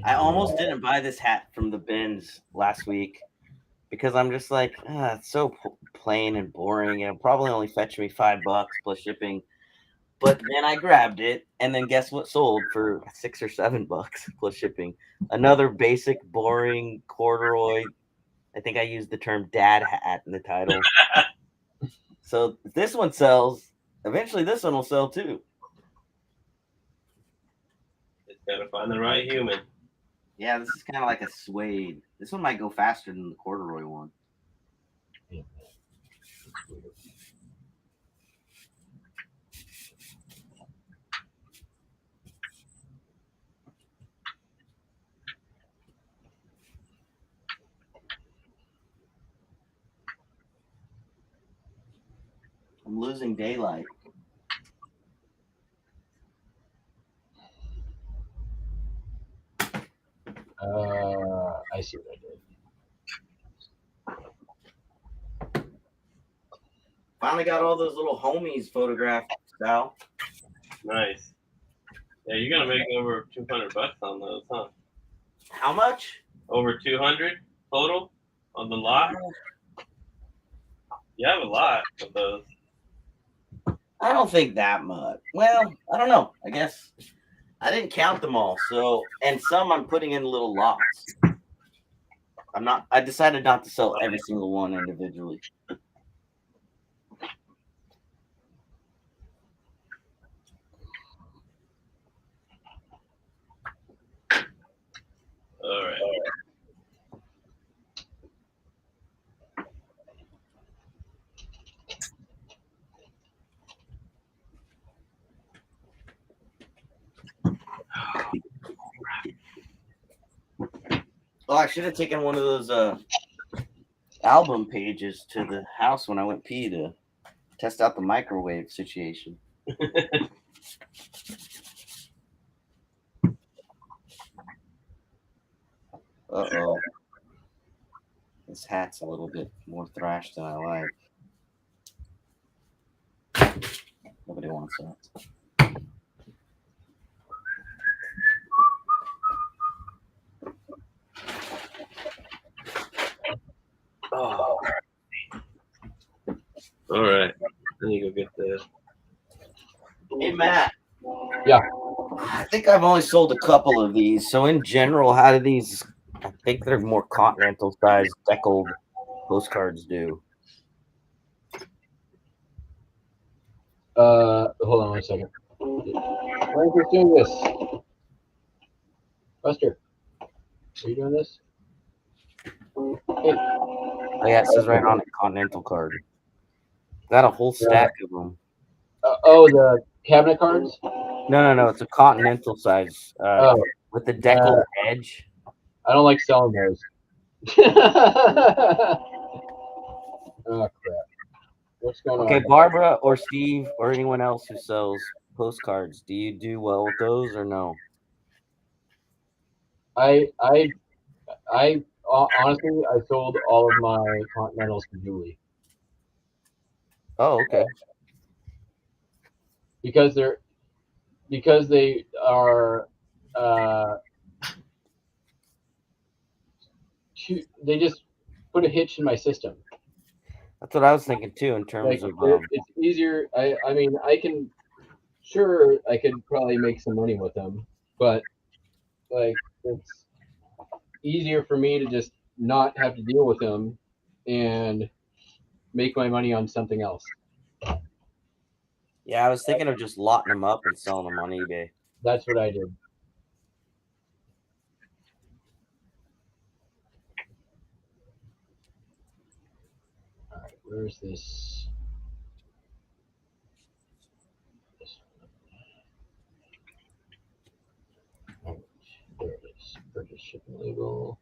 I almost didn't buy this hat from the bins last week because I'm just like, it's so plain and boring. It'll probably only fetch me $5 plus shipping. But then I grabbed it, and then guess what sold for $6 or $7 plus shipping? Another basic, boring corduroy. I think I used the term "dad hat" in the title. So if this one sells, eventually this one will sell too. Just gotta find the right human. Yeah, this is kind of like a suede. This one might go faster than the corduroy one. Yeah. I'm losing daylight. I see what I did. Finally got all those little homies photographed, Sal. Nice. Yeah, you're gonna make over $200 on those, huh? How much? Over 200 total on the lot. You have a lot of those. I don't think that much. Well, I don't know. I guess I didn't count them all. So, and some I'm putting in little lots. I decided not to sell every single one individually. All right. Oh, I should have taken one of those album pages to the house when I went pee to test out the microwave situation. Uh-oh. This hat's a little bit more thrashed than I like. Nobody wants that. Oh. All right. I need to go get the. Hey, Matt. Yeah. I think I've only sold a couple of these. So in general, how do these? I think they're more continental size deckled postcards do. Hold on 1 second. Why are you doing this? Buster, are you doing this? Hey. Oh yeah, it says right on it, continental card. Got a whole stack of them. Oh, the cabinet cards? No. It's a continental size Oh, with the deckled edge. I don't like selling those. Oh crap! What's going on? Okay, Barbara or Steve or anyone else who sells postcards, do you do well with those or no? I honestly, I sold all of my Continentals to Julie Oh, okay. because they are they just put a hitch in my system. That's what I was thinking too in terms Like of it's easier. I mean, I could probably make some money with them, but like it's easier for me to just not have to deal with them and make my money on something else. yeah, I was thinking of just lotting them up and selling them on eBay. That's what I did. All right, where's this? There it is. Purchase shipping label.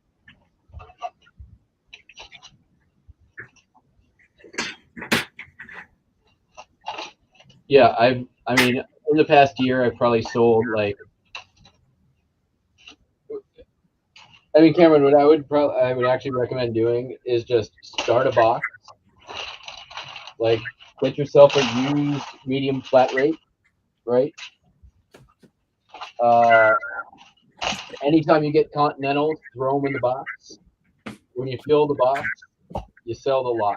Yeah, I mean, in the past year, I've probably sold like. I mean, Cameron, what I would actually recommend doing is just start a box. Like, get yourself a used medium flat rate, right? Anytime you get Continentals, throw them in the box. When you fill the box, you sell the lot.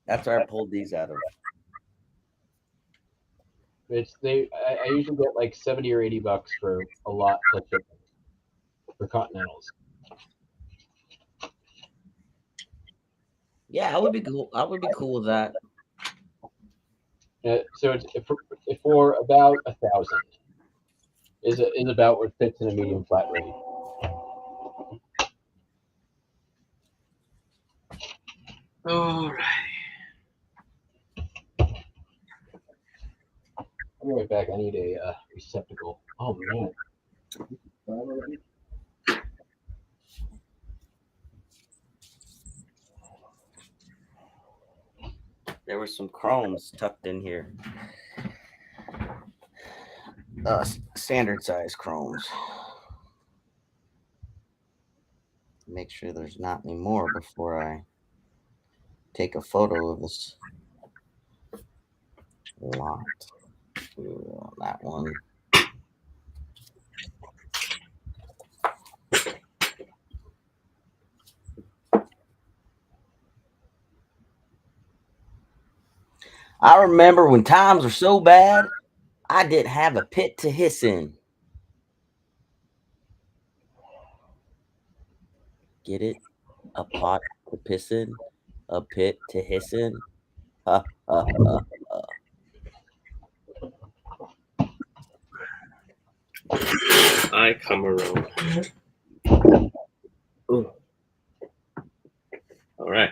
That's where I pulled these out of. I usually get like 70 or 80 bucks for a lot plus shipping for Continentals. Yeah, I would be cool. I would be cool with that. So it's for about 1,000 is about what fits in a medium flat rate. All right. I'll be right back. I need a receptacle. Oh man. There were some chromes tucked in here. Standard size chromes. Make sure there's not any more before I take a photo of this lot. Ooh, that one. I remember when times were so bad, I didn't have a pit to hiss in. Get it? A pot to piss in, a pit to hiss in. Ha, ha, ha, ha. I come around. Ooh. All right.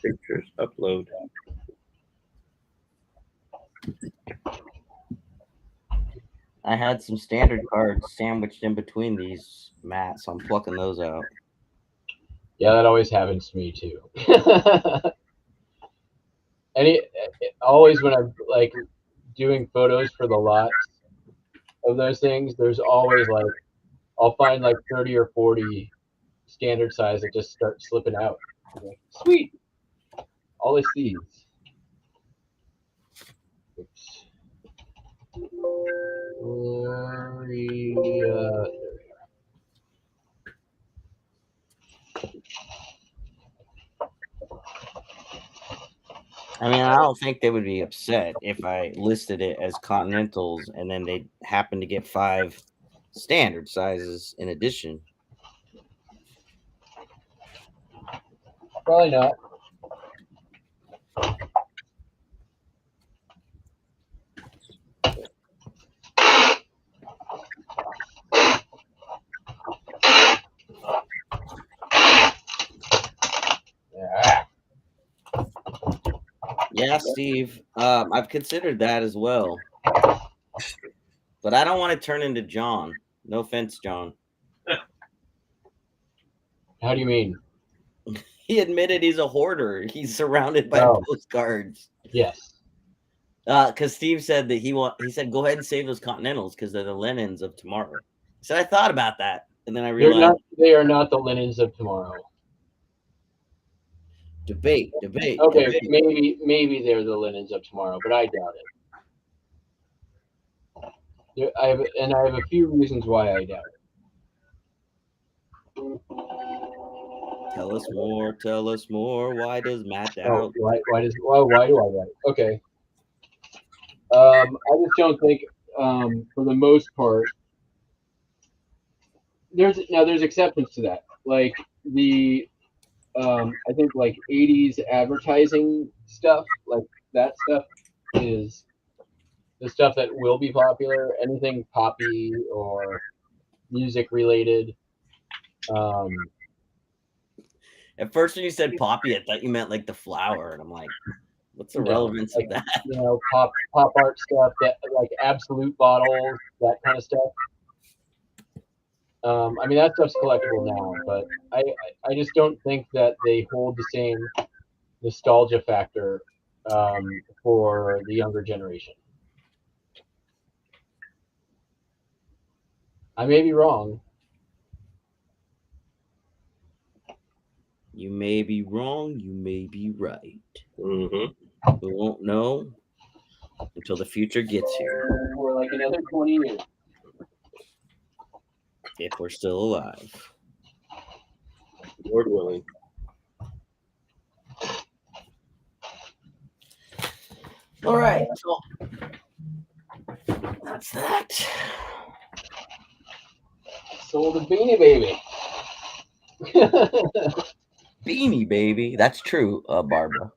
Pictures upload. I had some standard cards sandwiched in between these mats, so I'm plucking those out. Yeah, that always happens to me too. Always when I'm like doing photos for the lots of those things, there's always like I'll find like 30 or 40 standard size that just start slipping out. I'm like, sweet, all I see is. Oops. I mean, I don't think they would be upset if I listed it as Continentals and then they happen to get 5 standard sizes in addition. Probably not. Yeah. Yeah, Steve. I've considered that as well. But I don't want to turn into John. No offense, John. How do you mean? He admitted he's a hoarder. He's surrounded by Oh. postcards. Yes. Because Steve said that he said go ahead and save those Continentals because they're the linens of tomorrow. So I thought about that, and then I realized they are not the linens of tomorrow. Debate. Okay, debate. maybe they're the linens of tomorrow, but I doubt it. I have a few reasons why I doubt it. Tell us more. Tell us more. Why does Matt doubt? Oh, why do I doubt it? Okay. I just don't think, for the most part, there's exceptions to that. Like the, I think like 80s advertising stuff, like that stuff is the stuff that will be popular. Anything poppy or music related. At first, when you said poppy, I thought you meant like the flower, and I'm like, what's the relevance of that? You know, pop art stuff, that like Absolute bottles, that kind of stuff. I mean, that stuff's collectible now, but I just don't think that they hold the same nostalgia factor for the younger generation. I may be wrong. You may be wrong. You may be right. Mm-hmm. We won't know until the future gets here. For like another 20 years. If we're still alive. Lord willing. All right. So that's that. Sold a Beanie Baby. Beanie Baby. That's true, Barbara.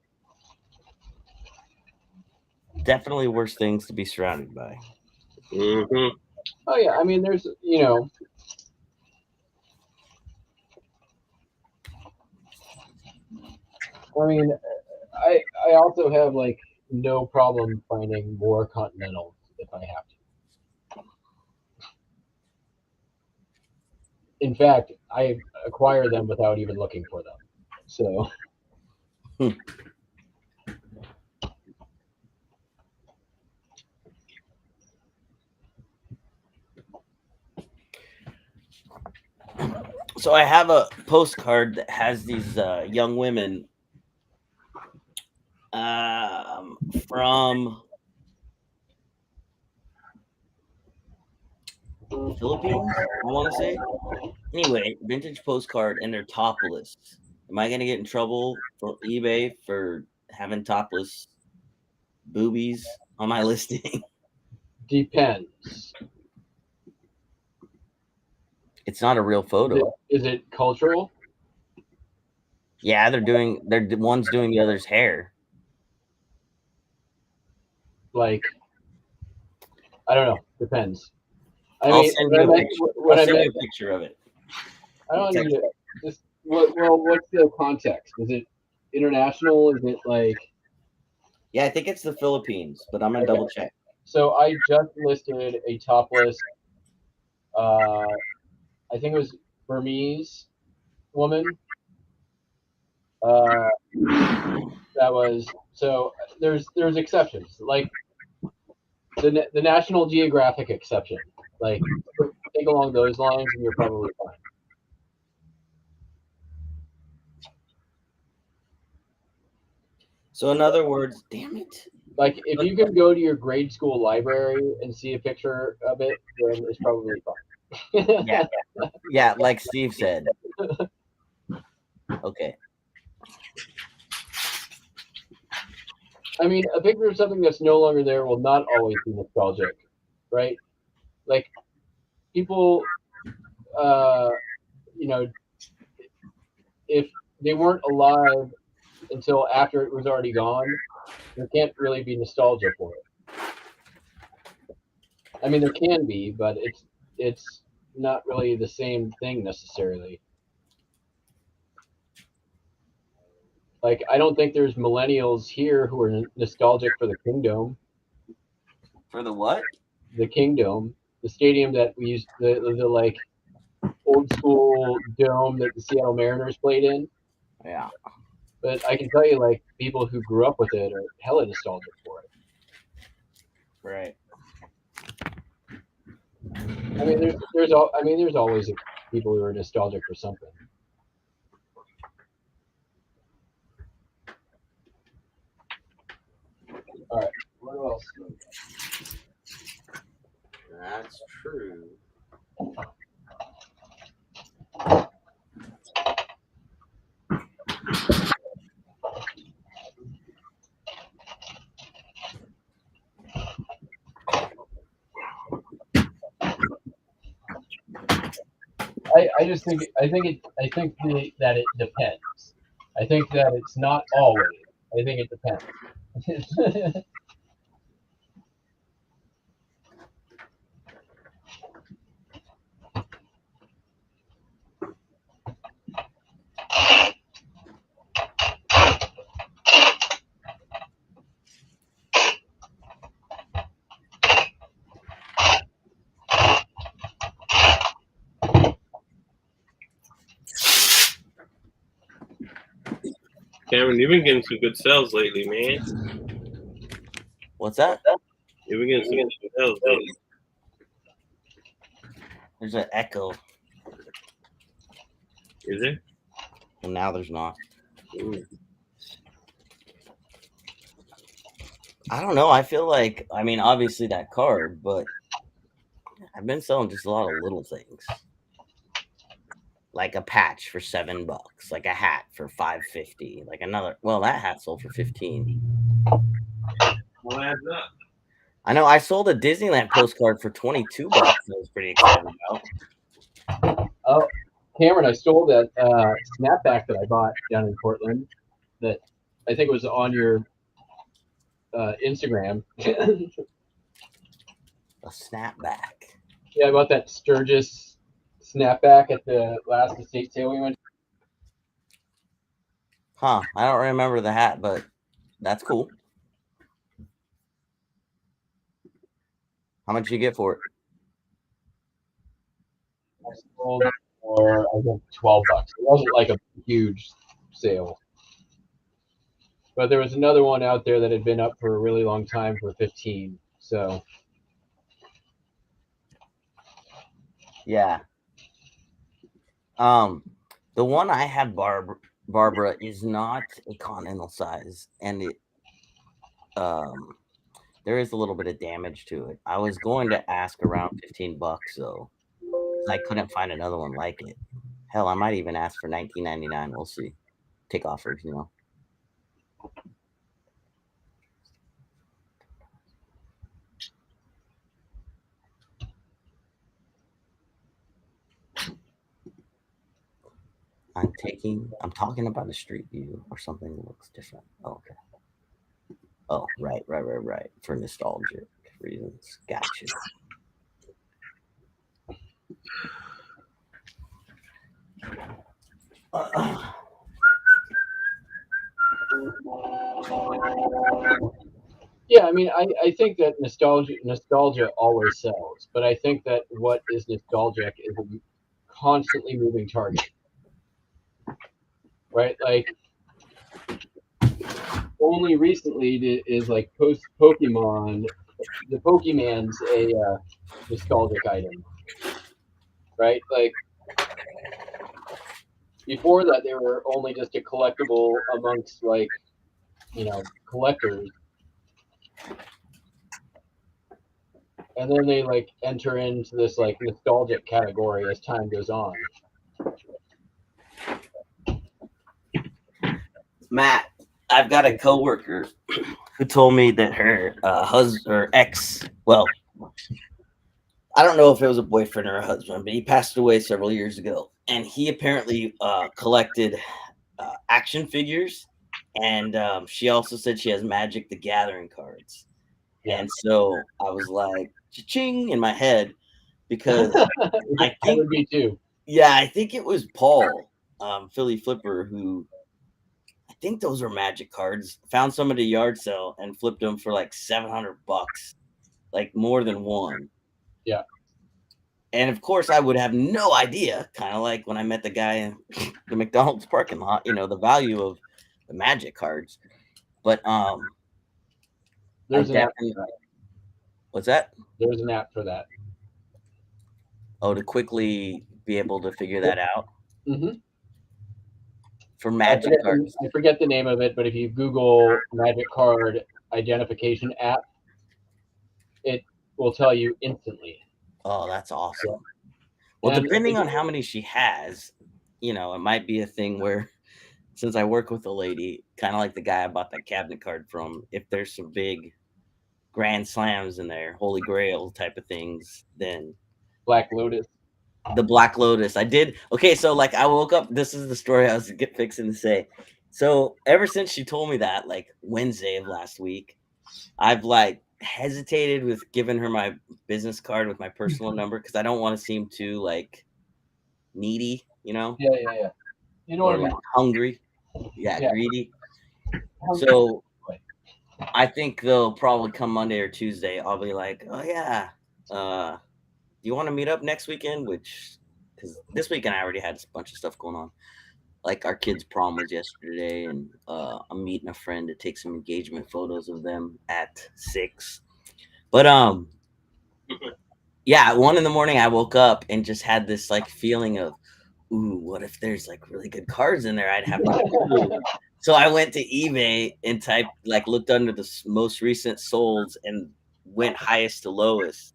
Definitely worse things to be surrounded by. Mm-hmm. Oh yeah, I mean, there's, you know, I mean, I also have like no problem finding more Continentals if I have to. In fact, I acquire them without even looking for them. So. So I have a postcard that has these young women from Philippines, I want to say. Anyway, vintage postcard, and they're topless. Am I gonna get in trouble for eBay for having topless boobies on my listing? Depends. It's not a real photo. Is it cultural? Yeah, one's doing the other's hair. Like, I don't know. Depends. I'll send you a picture of it. I don't need it. Just what's the context? Is it international? Is it like? Yeah, I think it's the Philippines, but I'm gonna double check. So I just listed a topless. I think it was Burmese woman. That was so. There's exceptions, like the National Geographic exception. Like think along those lines, and you're probably fine. So in other words, damn it. Like if you can go to your grade school library and see a picture of it, then it's probably fine. Yeah. Yeah, like Steve said. Okay. I mean, a picture of something that's no longer there will not always be nostalgic, right? Like people, you know, if they weren't alive until after it was already gone, there can't really be nostalgia for it. I mean, there can be, but it's not really the same thing necessarily. Like, I don't think there's millennials here who are nostalgic for the Kingdome. For the what? The Kingdome, the stadium that we used, the like old school dome that the Seattle Mariners played in. Yeah. But I can tell you, like, people who grew up with it are hella nostalgic for it. Right. I mean, there's always people who are nostalgic for something. All right, what else? That's true. I just think that it depends. I think that it's not always. I think it depends. Cameron, you've been getting some good sales lately, man. What's that? You've been getting some good sales lately. There's an echo. Is it? And now there's not. Ooh. I don't know. I feel like, I mean, obviously that card, but I've been selling just a lot of little things. Like a patch for $7, like a hat for $5.50, like another. Well, that hat sold for $15. Well, adds up. I know. I sold a Disneyland postcard for $22. I was pretty excited about. Oh, Cameron, I stole that snapback that I bought down in Portland. That I think was on your Instagram. A snapback. Yeah, I bought that Sturgis snapback at the last estate sale we went to. Huh. I don't remember the hat, but that's cool. How much did you get for it? I sold for, I think, $12. It wasn't like a huge sale. But there was another one out there that had been up for a really long time for 15. So Yeah. The one I had, Barbara, is not a continental size, and it there is a little bit of damage to it. I was going to ask around $15 though. I couldn't find another one like it. Hell, I might even ask for $19.99. We'll see. Take offers, you know. I'm talking about a street view or something that looks different. Oh, okay. Oh, right. For nostalgic reasons. Gotcha. Yeah, I mean, I think that nostalgia always sells, but I think that what is nostalgic is a constantly moving target, right? Like only recently is like post Pokemon, the Pokemon's a nostalgic item, right? Like before that, they were only just a collectible amongst like collectors, and then they like enter into this like nostalgic category as time goes on. Matt, I've got a coworker who told me that her her ex, well, I don't know if it was a boyfriend or a husband, but he passed away several years ago, and he apparently collected action figures, and she also said she has Magic the Gathering cards. Yeah. And so I was like, cha-ching in my head because I That think, would be too. yeah, I think it was Paul, Philly Flipper, who I think those were Magic cards. Found some at a yard sale and flipped them for like $700, like more than one. Yeah. And of course, I would have no idea, kind of like when I met the guy in the McDonald's parking lot, the value of the Magic cards. But There's I an app. definitely, what's that? There's an app for that. Oh, to quickly be able to figure that out Mm-hmm. for Magic cards. I forget the name of it, but if you Google Magic Card Identification app, it will tell you instantly. Oh, that's awesome. Yeah. Well, And depending on how many she has, it might be a thing where, since I work with a lady, kind of like the guy I bought that cabinet card from, if there's some big grand slams in there, Holy Grail type of things, then Black Lotus. the Black Lotus. I did. Okay, so like I woke up. This is the story I was fixing to say. So ever since she told me that, like Wednesday of last week, I've like hesitated with giving her my business card with my personal number because I don't want to seem too like needy, Yeah. You know or what I like mean? hungry, yeah, Yeah. greedy. So I think they'll probably come Monday or Tuesday. I'll be like, oh yeah, do you want to meet up next weekend? Which, because this weekend I already had a bunch of stuff going on. Like our kid's prom was yesterday, and I'm meeting a friend to take some engagement photos of them at 6. But yeah, at 1 in the morning I woke up and just had this like feeling of, ooh, what if there's like really good cards in there? I'd have no clue. So I went to eBay and looked under the most recent solds and went highest to lowest.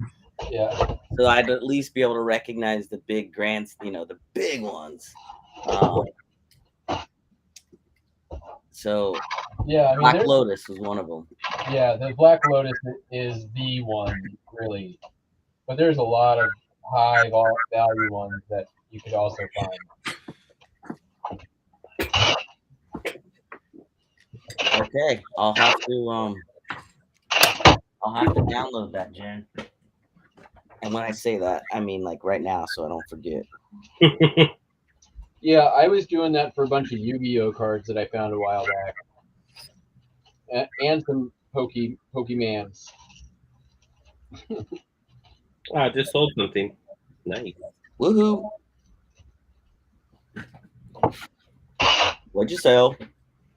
Yeah. So I'd at least be able to recognize the big grants, the big ones. So Yeah, I mean, Black Lotus was one of them. Yeah, the Black Lotus is the one, really. But there's a lot of high value ones that you could also find. Okay, I'll have to download that, Jen. And when I say that, I mean like right now, so I don't forget. Yeah, I was doing that for a bunch of Yu-Gi-Oh cards that I found a while back, and some Pokemans. I just sold something. Nice. Woohoo! What'd you sell?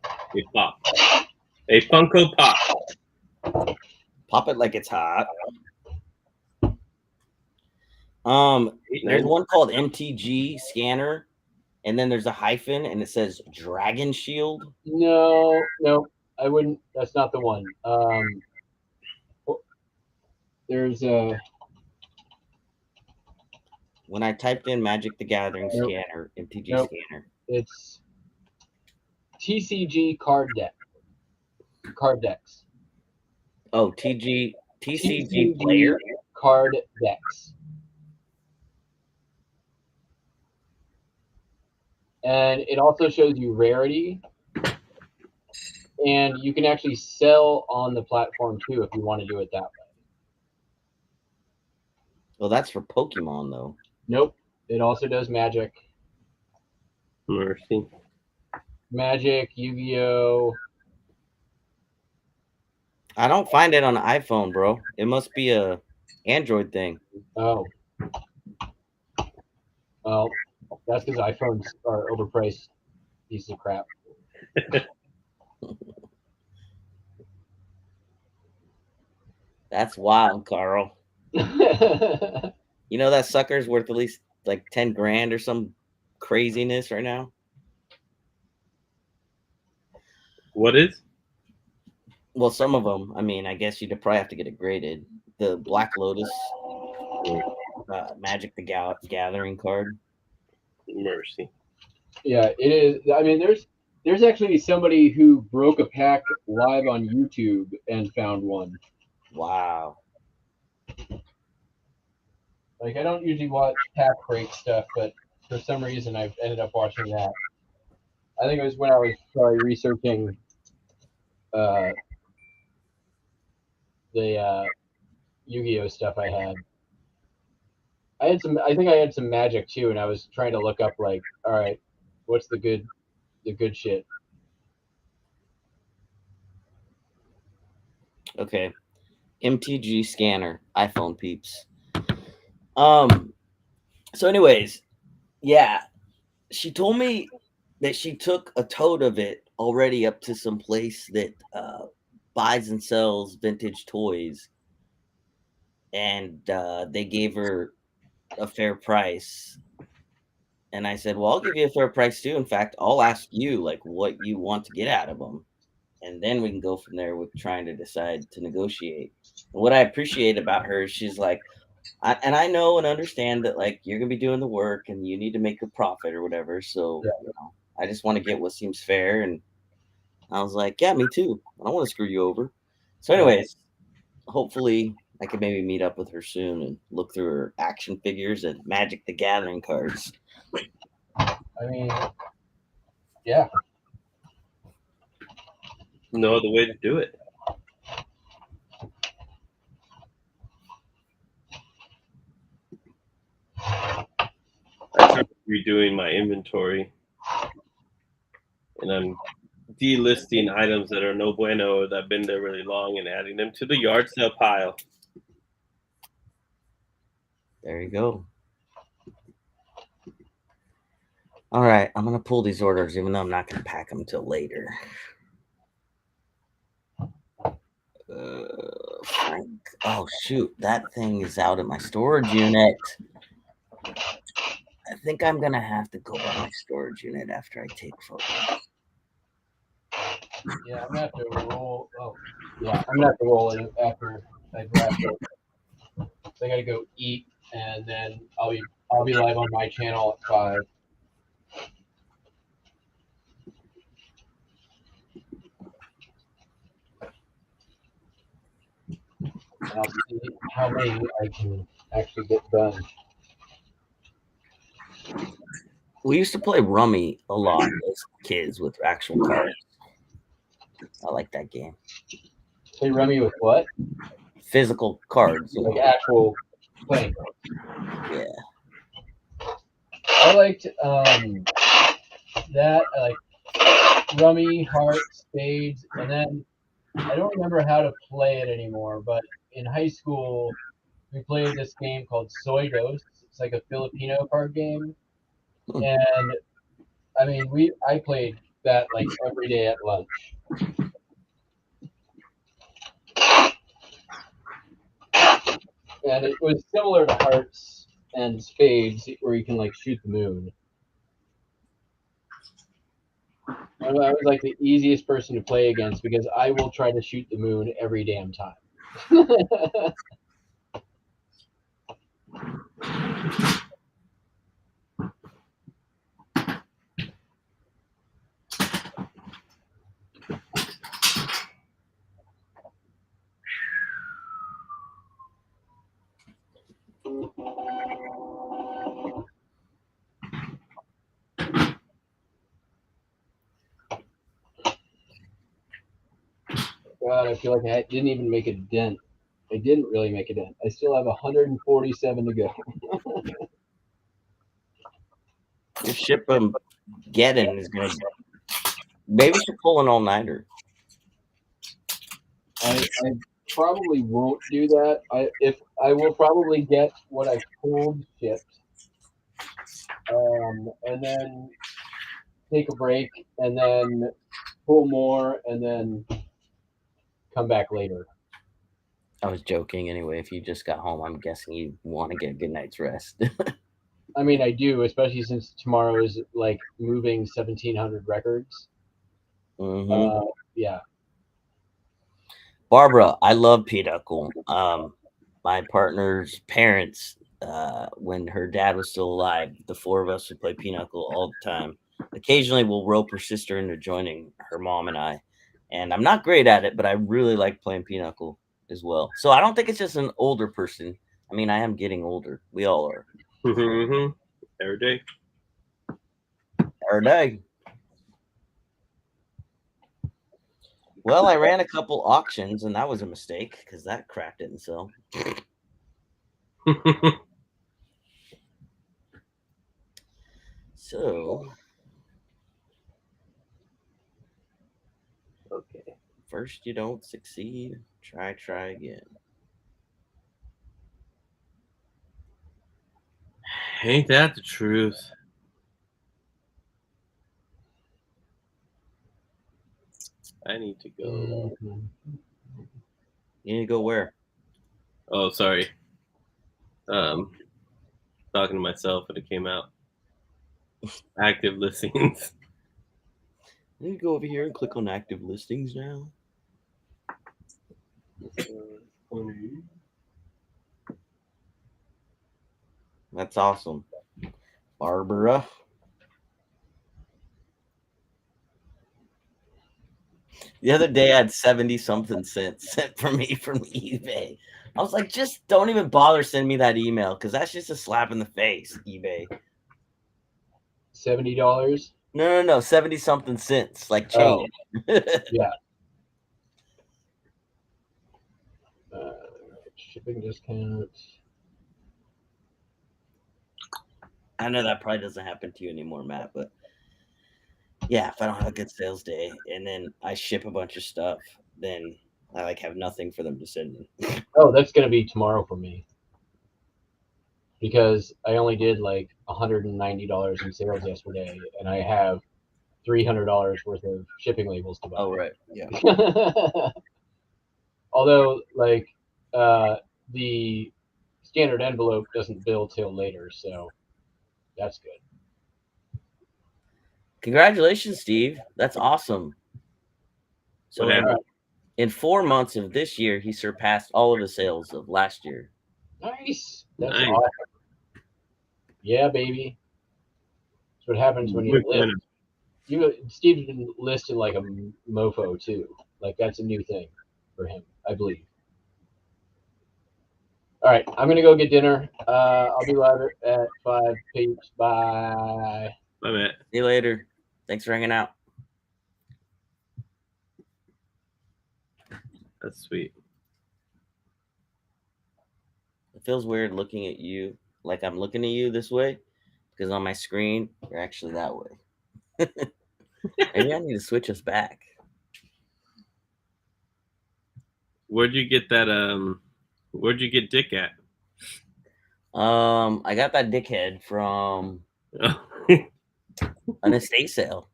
A pop. A Funko Pop. Pop it like it's hot. There's one called MTG Scanner, and then there's a hyphen, and it says Dragon Shield. No, I wouldn't. That's not the one. There's a. When I typed in Magic the Gathering Nope. Scanner, MTG Scanner. It's TCG card decks. Oh, TCG Player card decks. And it also shows you rarity, and you can actually sell on the platform too if you want to do it that way. Well, that's for Pokemon though. Nope. It also does Magic. Mercy. Magic, Yu-Gi-Oh. I don't find it on the iPhone, bro. It must be a Android thing. Oh, well, that's because iPhones are overpriced pieces of crap. That's wild, Carl. Yeah, You know that sucker's worth at least like 10 grand or some craziness right now. What is? Well, some of them. I mean, I guess you'd probably have to get it graded. The Black Lotus Magic the Gathering card. Mercy. it is. I mean, there's actually somebody who broke a pack live on YouTube and found one. Wow. Like, I don't usually watch pack break stuff, but for some reason I've ended up watching that. I think it was when I was probably researching the Yu-Gi-Oh stuff I had. I think I had some Magic too, and I was trying to look up like, all right, what's the good shit? Okay. MTG scanner, iPhone peeps. So anyways, yeah, she told me that she took a tote of it already up to some place that buys and sells vintage toys, and they gave her a fair price. And I said, well, I'll give you a fair price too. In fact, I'll ask you like what you want to get out of them, and then we can go from there with trying to decide to negotiate. And what I appreciate about her is she's like, I know and understand that like you're gonna be doing the work and you need to make a profit or whatever. So Yeah. you know, I just want to get what seems fair. And I was like, yeah, me too. I don't want to screw you over. So, anyways, hopefully I can maybe meet up with her soon and look through her action figures and Magic the Gathering cards. I mean, yeah. No other way to do it. I started redoing my inventory, and I'm delisting items that are no bueno or that have been there really long and adding them to the yard sale pile. There you go. All right, I'm gonna pull these orders, even though I'm not gonna pack them till later. Frank. Oh shoot, that thing is out at my storage unit. I think I'm gonna have to go by my storage unit after I take photos. Yeah, I'm gonna have to roll. Oh, yeah, I'm gonna have to roll it after I wrap up. So I gotta go eat, and then I'll be live on my channel at 5. And I'll see how many I can actually get done. We used to play Rummy a lot as kids with actual cards. I like that game. Play Rummy with what? Physical cards. You Like know. actual playing. Yeah. I liked that. I like Rummy, Hearts, Spades, and then I don't remember how to play it anymore, but in high school we played this game called Soy Dos. It's like a Filipino card game. And I mean I played that like every day at lunch. And it was similar to Hearts and Spades where you can like shoot the moon. I was like the easiest person to play against because I will try to shoot the moon every damn time. God, I feel like I didn't even make a dent. I didn't really make a dent. I still have 147 to go. Your ship Geddon is gonna maybe we should pull an all-nighter. I probably won't do that. I will probably get what I've pulled shipped, and then take a break, and then pull more, and then come back later. I was joking anyway. If you just got home, I'm guessing you want to get a good night's rest. I mean, I do, especially since tomorrow is like moving 1,700 records. Hmm. Yeah. Barbara, I love Pinochle. My partner's parents, when her dad was still alive, the four of us would play Pinochle all the time. Occasionally, we'll rope her sister into joining her mom and I. And I'm not great at it, but I really like playing Pinochle as well. So I don't think it's just an older person. I mean, I am getting older. We all are. Mm-hmm. Every day. Every day. Well, I ran a couple auctions, and that was a mistake because that crap didn't sell. So, okay. First, you don't succeed. Try again. Ain't that the truth? I need to go. You need to go where? Oh, sorry. Talking to myself, and it came out. Active listings. You need to go over here and click on active listings now. That's awesome. Barbara. The other day I had 70 something cents sent for me from eBay. I was like, just don't even bother sending me that email because that's just a slap in the face, eBay. $70. No. 70 something cents, like Oh, change. yeah. Shipping discount. I know that probably doesn't happen to you anymore, Matt, but yeah, if I don't have a good sales day and then I ship a bunch of stuff, then I like have nothing for them to send me. Oh, that's gonna be tomorrow for me because I only did like $190 in sales yesterday, and I have $300 worth of shipping labels to buy. Oh, right. Yeah. Although, like, the standard envelope doesn't bill till later, so that's good. Congratulations, Steve. That's awesome. So What happened? in 4 months of this year, he surpassed all of the sales of last year. Nice. That's Nice. awesome. Yeah, baby. That's what happens when you list. Steve's been listed like a mofo too. Like that's a new thing for him, I believe. All right, I'm gonna go get dinner. I'll be live at 5. Peeps. Bye. My bad. See you later. Thanks for hanging out. That's sweet. It feels weird looking at you like I'm looking at you this way because on my screen, you're actually that way. Maybe I need to switch us back. Where'd you get that? Where'd you get Dick at? I got that dickhead from an estate sale.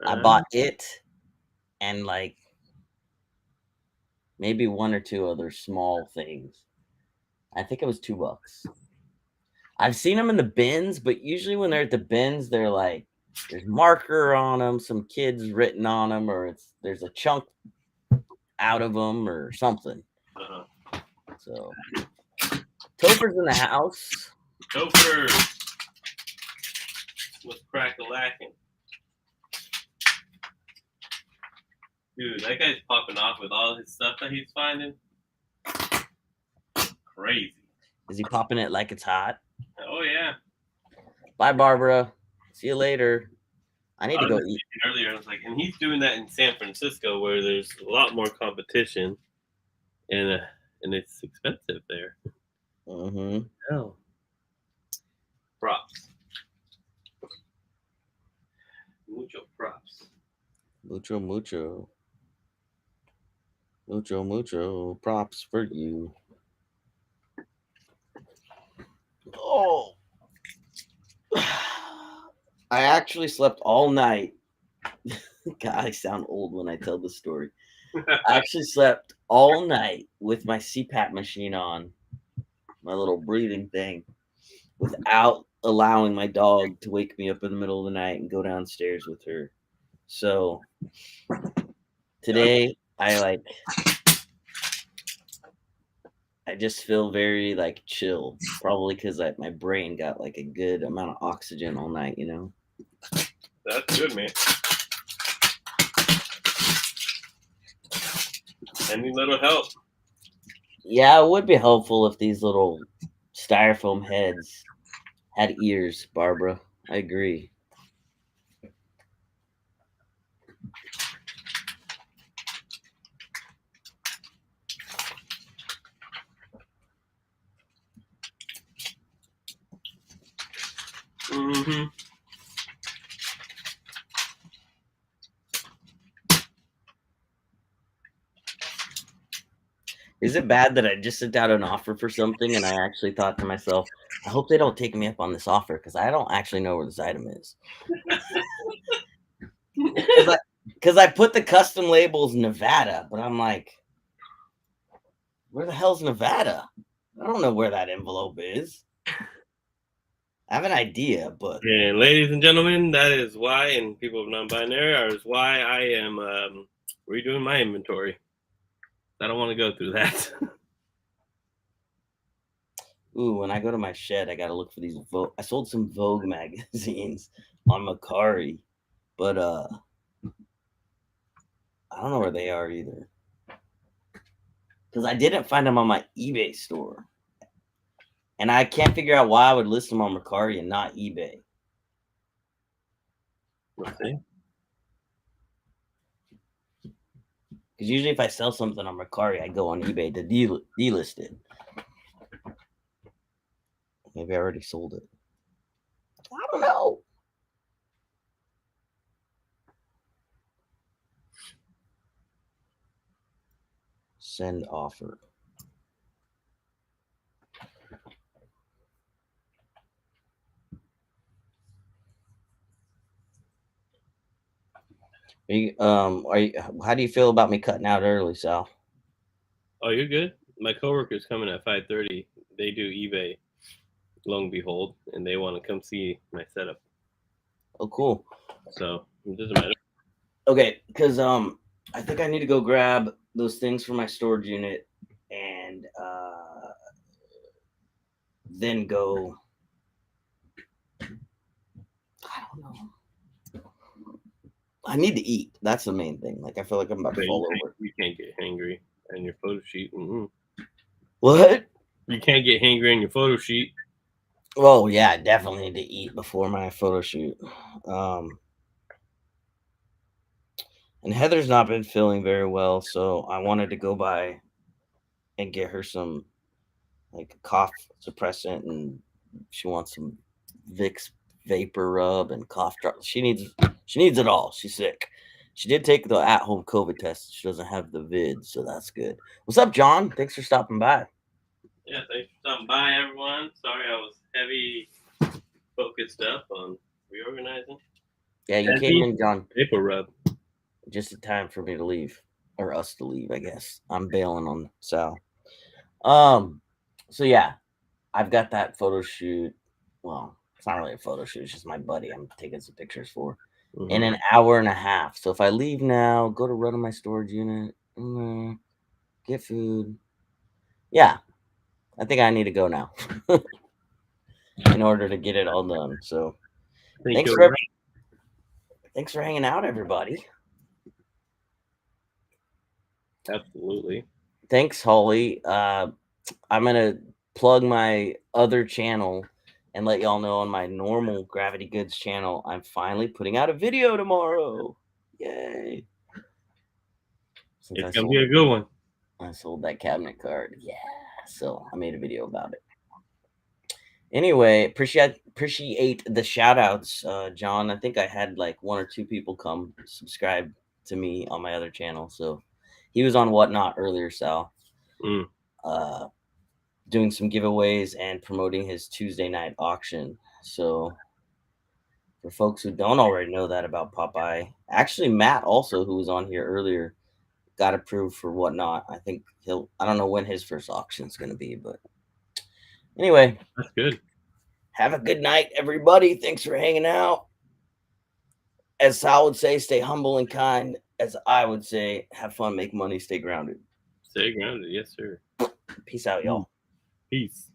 I bought it and like maybe one or two other small things. I think it was $2. I've seen them in the bins, but usually when they're at the bins, they're like there's marker on them, some kids written on them, or there's a chunk out of them or something. Uh-huh. So Topher's in the house. Topher, what's crack-a-lacking? Dude, that guy's popping off with all his stuff that he's finding. Crazy. Is he popping it like it's hot? Oh yeah. Bye, Barbara. See you later. I need to go eat. Earlier, I was like, and he's doing that in San Francisco, where there's a lot more competition, and it's expensive there. Mm-hmm. Oh, props. Mucho props. Mucho. Mucho props for you. Oh, I actually slept all night. God, I sound old when I tell this story. I actually slept all night with my CPAP machine on, my little breathing thing, without allowing my dog to wake me up in the middle of the night and go downstairs with her. So today I just feel very like chill, probably because my brain got like a good amount of oxygen all night, you know. That's good, man. Any little help. Yeah, it would be helpful if these little styrofoam heads had ears, Barbara. I agree. Mm-hmm. Is it bad that I just sent out an offer for something and I actually thought to myself, I hope they don't take me up on this offer because I don't actually know where this item is. Because I put the custom labels Nevada, but I'm like, where the hell's Nevada? I don't know where that envelope is. I have an idea, but And ladies and gentlemen, that is why, and people of non-binary, is why I am redoing my inventory. I don't want to go through that. ooh, when I go to my shed, I gotta look for these Vogue. I sold some Vogue magazines on Macari, but I don't know where they are either. Because I didn't find them on my eBay store. And I can't figure out why I would list them on Macari and not eBay. Let's see. Because usually if I sell something on Macari, I go on eBay to delist it. Maybe I already sold it. I don't know. Send offer. How do you feel about me cutting out early, Sal? Oh, you're good. My coworker's coming at 5:30. They do eBay, lo and behold, and they want to come see my setup. Oh, cool. So it doesn't matter. Okay, because I think I need to go grab those things for my storage unit and then go. I don't know. I need to eat. That's the main thing. Like I feel like I'm about to fall over. You can't get hangry on your photo sheet. Mm-hmm. What? You can't get hangry on your photo sheet. Oh yeah, I definitely need to eat before my photo shoot. And Heather's not been feeling very well, so I wanted to go by and get her some like cough suppressant, and she wants some Vicks vapor rub and cough drop. She needs it all. She's sick. She did take the at-home COVID test. She doesn't have the vid, so that's good. What's up, John? Thanks for stopping by. Yeah, thanks for stopping by, everyone. Sorry I was heavy focused up on reorganizing. Yeah, you came in, John, Vapor rub. just in time for me to leave, or us to leave, I guess. I'm bailing on Sal. So yeah, I've got that photo shoot. Well, it's not really a photo shoot, it's just my buddy I'm taking some pictures for in an hour and a half. So if I leave now, go to run to my storage unit, get food. Yeah, I think I need to go now in order to get it all done. So thanks for hanging out, everybody. Absolutely. Thanks, Holly. I'm gonna plug my other channel and let y'all know on my normal Gravity Goods channel, I'm finally putting out a video tomorrow. Yay! It's gonna be a good one. I sold that cabinet card. Yeah, so I made a video about it. Anyway, appreciate the shout outs, John. I think I had like 1 or 2 people come subscribe to me on my other channel. So He was on Whatnot earlier, Sal. Mm. Doing some giveaways and promoting his Tuesday night auction. So for folks who don't already know that about Popeye, actually Matt also, who was on here earlier, got approved for Whatnot. I think I don't know when his first auction is going to be, but anyway, That's good. have a good night, everybody. Thanks for hanging out. As Sal would say, stay humble and kind. As I would say, have fun, make money, stay grounded. Stay grounded. Yes, sir. Peace out, y'all. Peace.